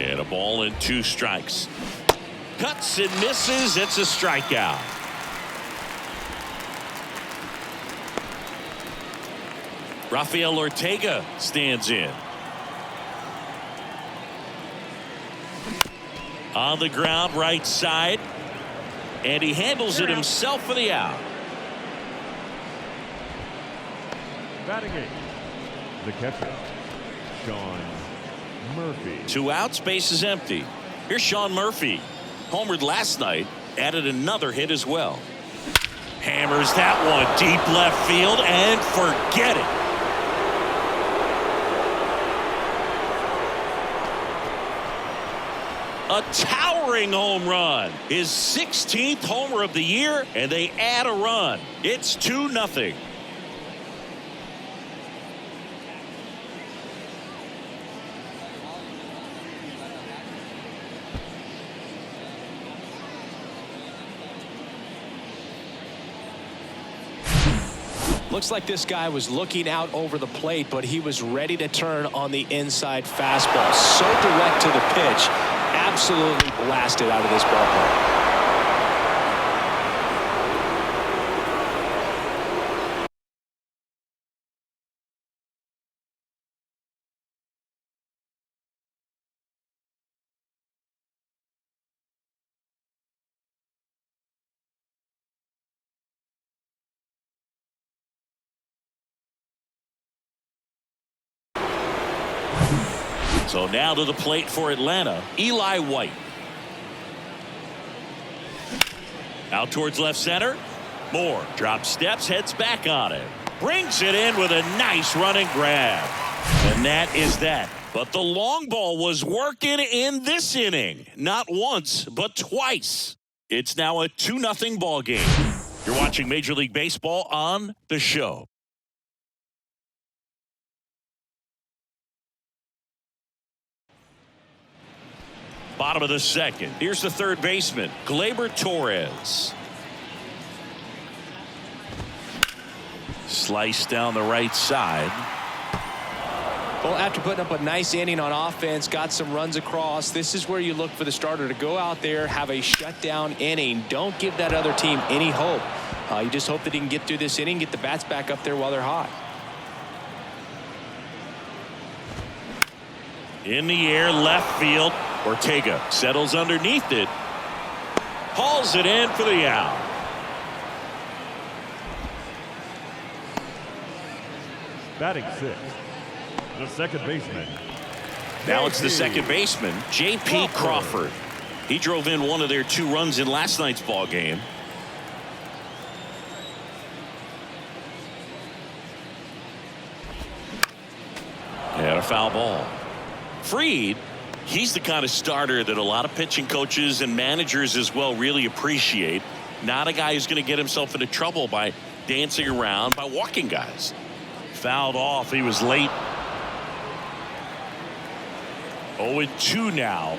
And a ball and 2 strikes. Cuts and misses. It's a strikeout. Rafael Ortega stands in. On the ground, right side. And he handles it himself for the out. Batting 8, the catcher, Sean Murphy. 2 outs, base is empty. Here's Sean Murphy. Homered last night, added another hit as well. Hammers that one deep left field and forget it. A towering home run. His 16th homer of the year, and they add a run. It's 2-0. Looks like this guy was looking out over the plate, but he was ready to turn on the inside fastball. So direct to the pitch. Absolutely blasted out of this ballpark. So now to the plate for Atlanta, Eli White. Out towards left center. Moore drops steps, heads back on it. Brings it in with a nice running grab. And that is that. But the long ball was working in this inning. Not once, but twice. It's now a 2-0 ball game. You're watching Major League Baseball on The Show. Bottom of the second. Here's the third baseman, Gleyber Torres. Slice down the right side. Well, after putting up a nice inning on offense, got some runs across, this is where you look for the starter to go out there, have a shutdown inning. Don't give that other team any hope. You just hope that he can get through this inning, get the bats back up there while they're hot. In the air, left field. Ortega settles underneath it. Hauls it in for the out. Batting 6, the second baseman. Now it's the second baseman, J.P. Crawford. He drove in one of their 2 runs in last night's ball game. And a foul ball. Fried He's the kind of starter that a lot of pitching coaches and managers as well really appreciate. Not a guy who's going to get himself into trouble by dancing around, by walking guys. Fouled off. He was late. 0-2 now.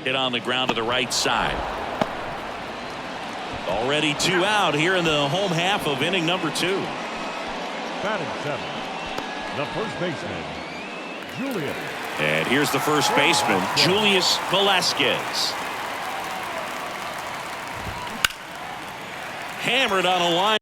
Hit on the ground to the right side. Already 2 out here in the home half of inning number 2. Batting 7. The first baseman, Julius. And here's the first baseman, Julius Velasquez. Hammered on a line.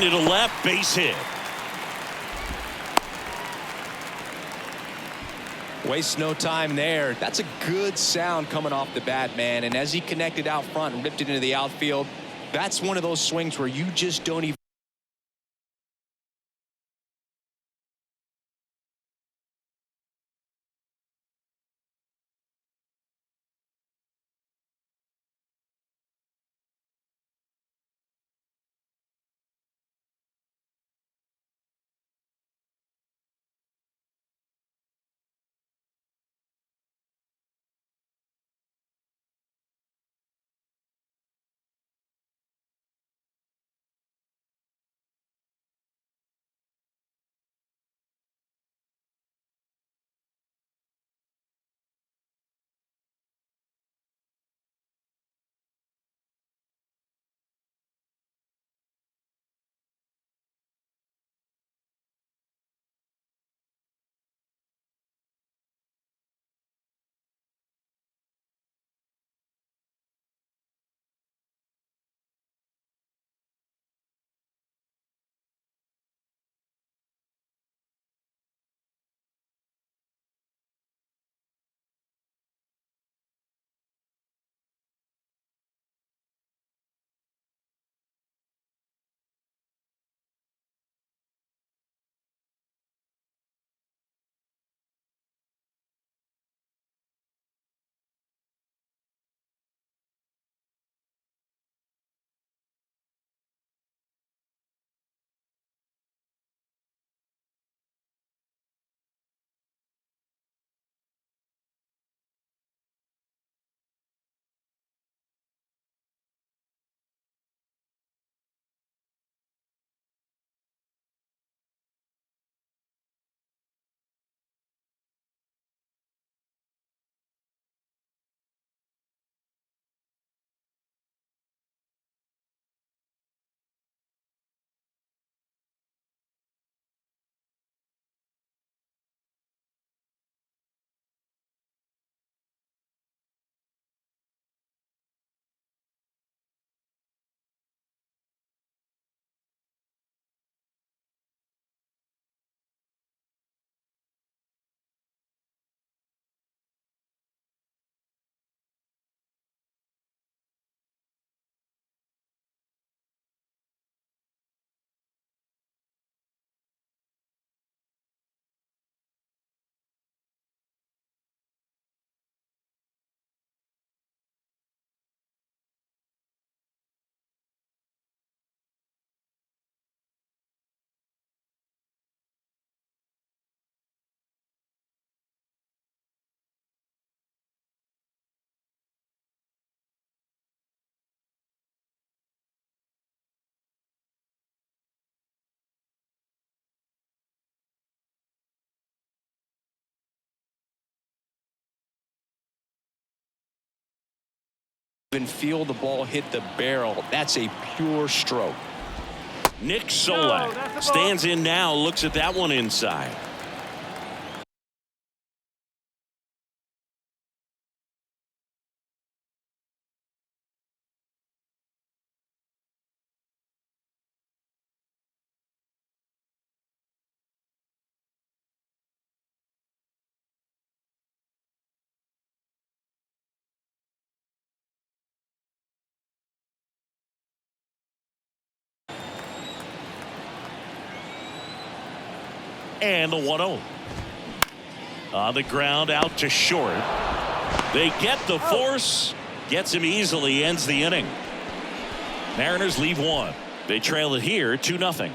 To left, base hit. Wastes no time there. That's a good sound coming off the bat, man. And as he connected out front and ripped it into the outfield, that's one of those swings where you just don't even. Even feel the ball hit the barrel. That's a pure stroke. Nick Solak stands in now, looks at that one inside. And the 1-0. On the ground out to short. They get the force. Gets him easily. Ends the inning. Mariners leave one. They trail it here 2-0.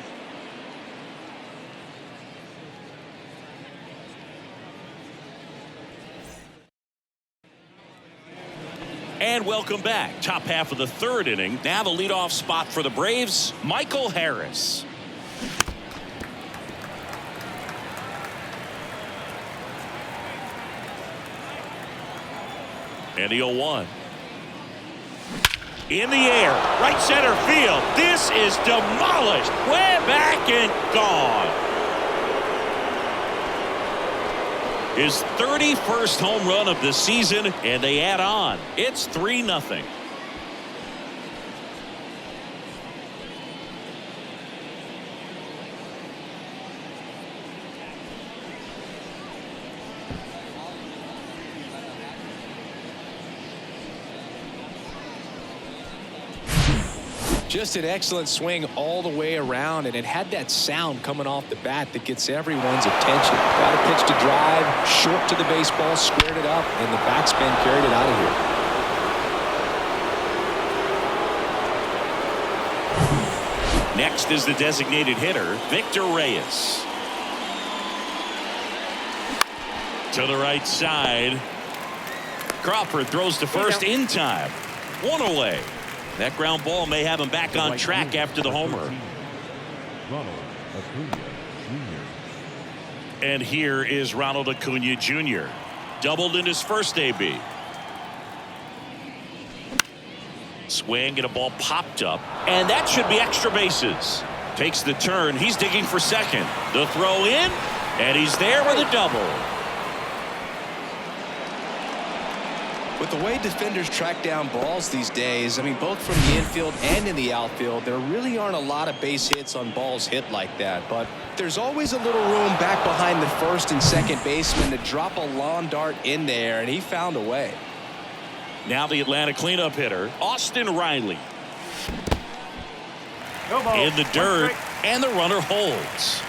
And welcome back. Top half of the third inning. Now the leadoff spot for the Braves, Michael Harris. And the 0-1. In the air, right center field. This is demolished. Way back and gone. His 31st home run of the season, and they add on. It's 3-0. Just an excellent swing all the way around, and it had that sound coming off the bat that gets everyone's attention. Got a pitch to drive, short to the baseball, squared it up, and the backspin carried it out of here. Next is the designated hitter, Victor Reyes. To the right side. Crawford throws to first in time. 1 away. That ground ball may have him back on track after the homer. Ronald Acuna Jr. And here is Ronald Acuna Jr. Doubled in his first AB. Swing and a ball popped up, and that should be extra bases. Takes the turn. He's digging for second. The throw in, and he's there with a double. With the way defenders track down balls these days, I mean, both from the infield and in the outfield, there really aren't a lot of base hits on balls hit like that. But there's always a little room back behind the first and second baseman to drop a lawn dart in there, and he found a way. Now the Atlanta cleanup hitter, Austin Riley. In the dirt, and the runner holds.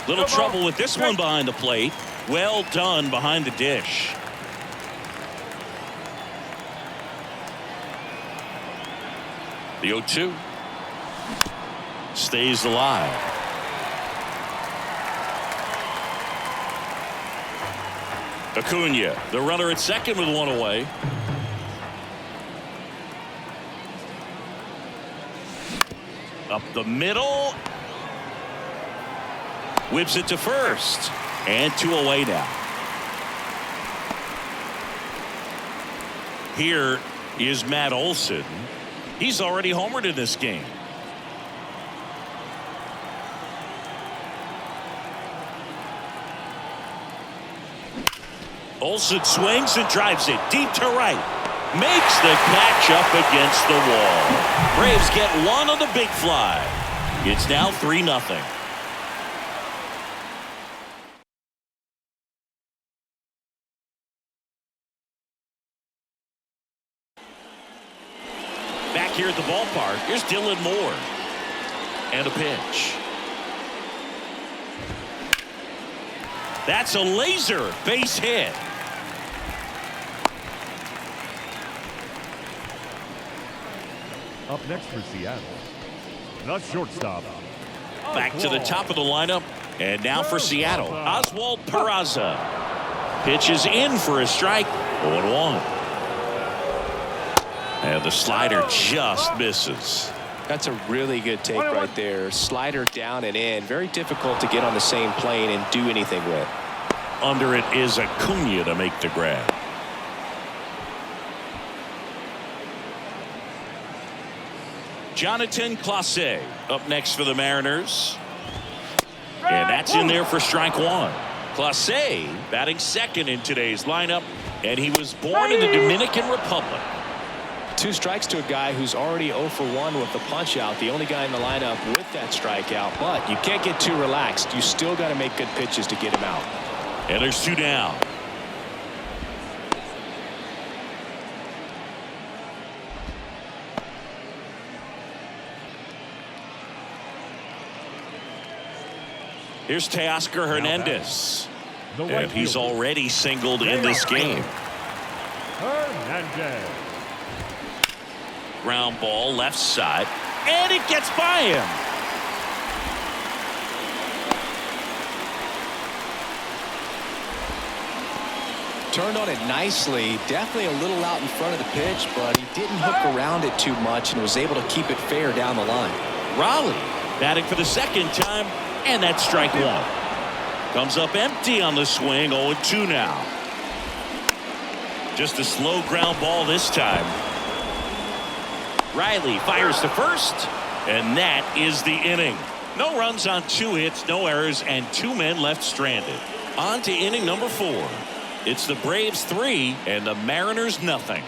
Little trouble with this one behind the plate. Well done behind the dish. The 0-2 stays alive. Acuna, the runner at second with 1 away. Up the middle. Whips it to first. And 2 away now. Here is Matt Olson. He's already homered in this game. Olson swings and drives it deep to right. Makes the catch up against the wall. Braves get one on the big fly. It's now 3-0. Back here at the ballpark, here's Dylan Moore. And a pitch. That's a laser base hit. Up next for Seattle, the shortstop. Back to the top of the lineup. And now for Seattle, Oswald Peraza. Pitches in for a strike. 0-1. And the slider just misses. That's a really good take right there. Slider down and in. Very difficult to get on the same plane and do anything with. Under it is Acuna to make the grab. Jonathan Clase up next for the Mariners. And that's in there for strike 1. Clase batting second in today's lineup. And he was born in the Dominican Republic. 2 strikes to a guy who's already 0 for 1 with the punch out. The only guy in the lineup with that strikeout. But you can't get too relaxed. You still got to make good pitches to get him out. And there's 2 down. Here's Teoscar Hernandez. And he's already singled in this game. Hernandez. Ground ball left side. And it gets by him. Turned on it nicely. Definitely a little out in front of the pitch, but he didn't hook around it too much and was able to keep it fair down the line. Raleigh batting for the second time, and that's strike 1. Comes up empty on the swing. 0-2 now. Just a slow ground ball this time. Riley fires to first, and that is the inning. No runs on 2 hits, no errors, and 2 men left stranded. On to inning number 4. It's the Braves 3 and the Mariners nothing.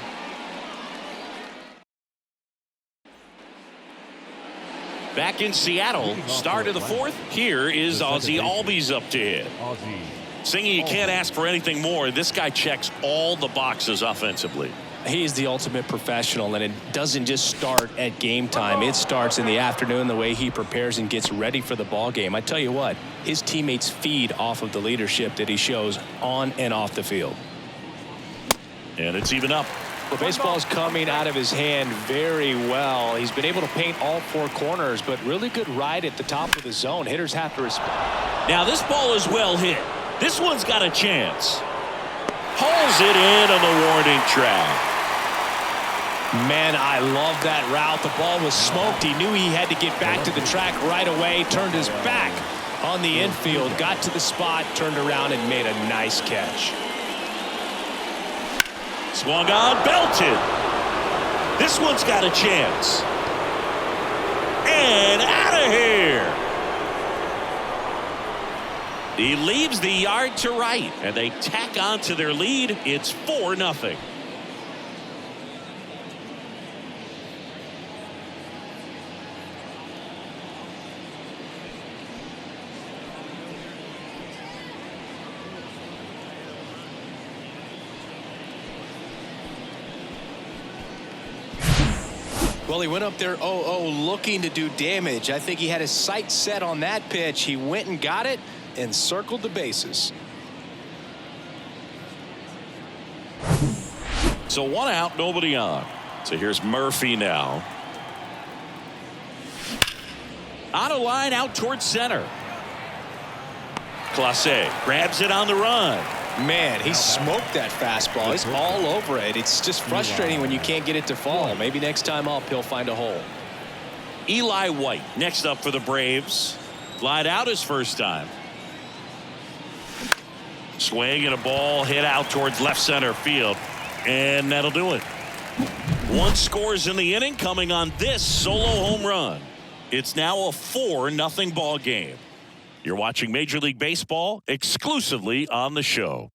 Back in Seattle, start of the fourth. Here is Ozzie Albies up to hit. Singy, you can't ask for anything more. This guy checks all the boxes offensively. He is the ultimate professional, and it doesn't just start at game time. It starts in the afternoon, the way he prepares and gets ready for the ball game. I tell you what, his teammates feed off of the leadership that he shows on and off the field. And it's even up. The baseball's coming out of his hand very well. He's been able to paint all four corners, but really good ride at the top of the zone. Hitters have to respect. Now this ball is well hit. This one's got a chance. Hauls it in on the warning track. Man, I love that route. The ball was smoked. He knew he had to get back to the track right away. Turned his back on the infield. Got to the spot, turned around, and made a nice catch. Swung on, belted. This one's got a chance. And out of here. He leaves the yard to right, and they tack on to their lead. It's 4-0. Well, he went up there 0-0 looking to do damage. I think he had his sights set on that pitch. He went and got it and circled the bases. So 1 out, nobody on. So here's Murphy now. On a line out towards center. Clase grabs it on the run. Man, he smoked that fastball. He's all over it. It's just frustrating when you can't get it to fall. Maybe next time up he'll find a hole. Eli White next up for the Braves. Flied out his first time. Swing and a ball hit out towards left center field. And that'll do it. 1 scores in the inning, coming on this solo home run. It's now a 4-0 ball game. You're watching Major League Baseball exclusively on the show.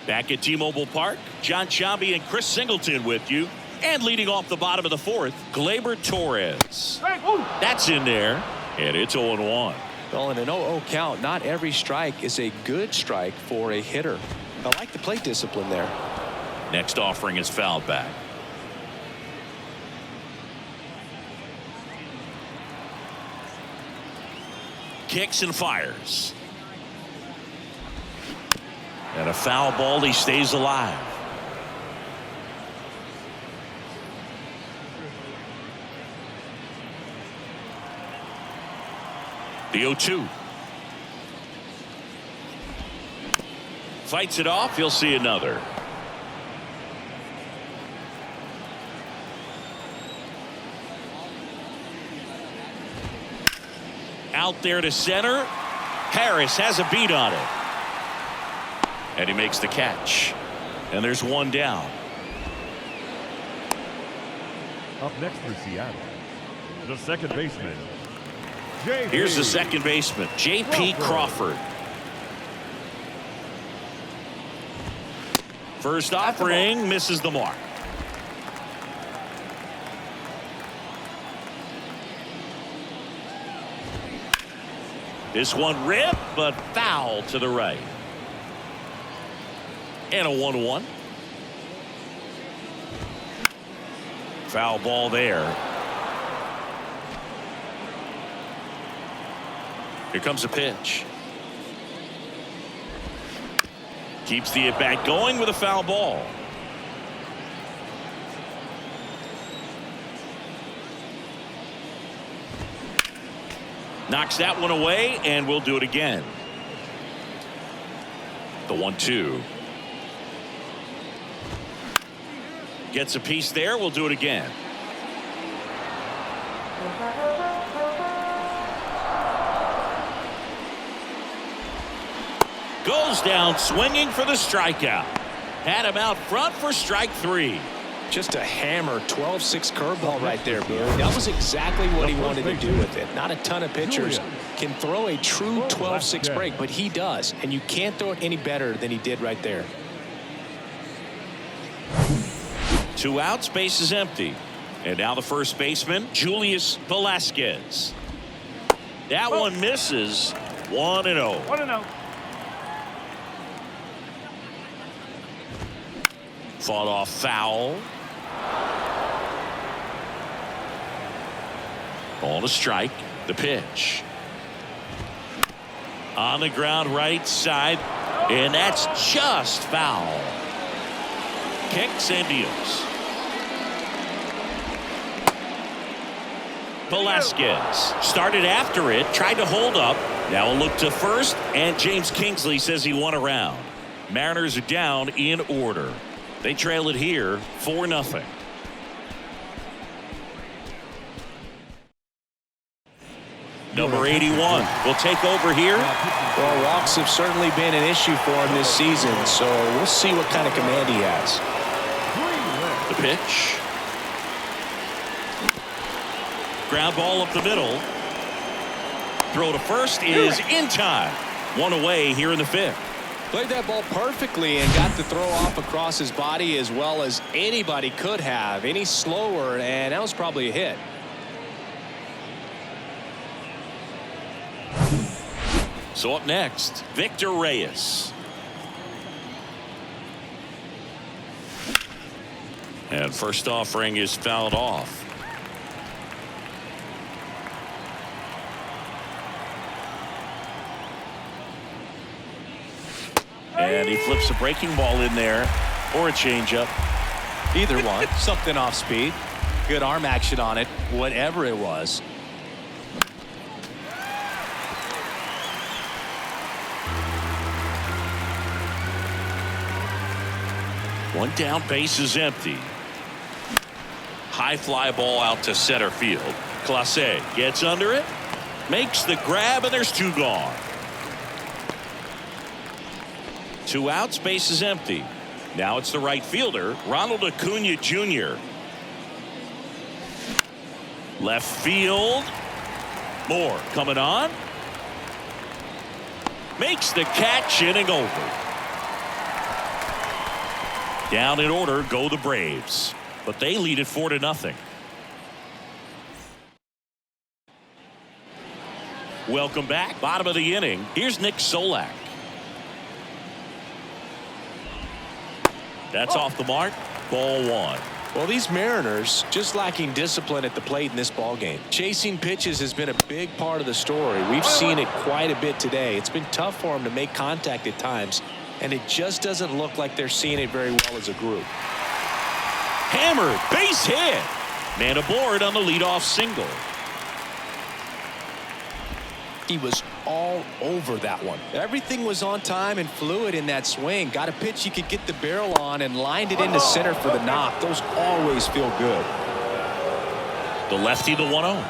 Back at T-Mobile Park, John Sciambi and Chris Singleton with you. And leading off the bottom of the fourth, Gleyber Torres. That's in there, and it's 0-1. Well, in an 0-0 count, not every strike is a good strike for a hitter. I like the plate discipline there. Next offering is fouled back. Kicks and fires. And a foul ball. He stays alive. The 0-2. Fights it off. He'll see another. Out there to center. Harris has a beat on it. And he makes the catch. And there's 1 down. Up next for Seattle, the second baseman. Here's the second baseman, J.P. Crawford. First offering misses the mark. This one ripped, but foul to the right. And a 1-1. Foul ball there. Here comes a pitch. Keeps the at-bat going with a foul ball. Knocks that one away, and we'll do it again. The 1-2. Gets a piece there. We'll do it again. Goes down swinging for the strikeout. Had him out front for strike 3. Just a hammer 12-6 curveball right there, Boone. That was exactly what he wanted to do with it. Not a ton of pitchers can throw a true 12-6 break, but he does. And you can't throw it any better than he did right there. 2 outs, base is empty. And now the first baseman, Julius Velasquez. That one misses. 1-0. 1-0. Fought off foul. Ball to strike. The pitch. On the ground right side. And that's just foul. Kicks and deals. Velasquez started after it, tried to hold up. Now a look to first, and James Kingsley says he won a round. Mariners are down in order. They trail it here 4-0. Number 81 will take over here. Well, walks have certainly been an issue for him this season, so we'll see what kind of command he has. The pitch. Ground ball up the middle. Throw to first is in time. 1 away here in the 5th. Played that ball perfectly and got the throw off across his body as well as anybody could have. Any slower, and that was probably a hit. So up next, Victor Reyes. And first offering is fouled off. And he flips a breaking ball in there, or a changeup. Either one. Something off speed. Good arm action on it, whatever it was. One down, base is empty. High fly ball out to center field. Clase gets under it, makes the grab, and there's 2 gone. 2 outs, base is empty. Now it's the right fielder, Ronald Acuna Jr. Left field. Moore coming on. Makes the catch, inning over. Down in order go the Braves, but they lead it 4-0. Welcome back. Bottom of the inning. Here's Nick Solak. That's off the mark. Ball 1. Well, these Mariners just lacking discipline at the plate in this ball game. Chasing pitches has been a big part of the story. We've seen it quite a bit today. It's been tough for them to make contact at times, and it just doesn't look like they're seeing it very well as a group. Hammered, base hit. Man aboard on the leadoff single. He was all over that one. Everything was on time and fluid in that swing. Got a pitch he could get the barrel on and lined it into center for the knock. Those always feel good. The lefty, the 1-0.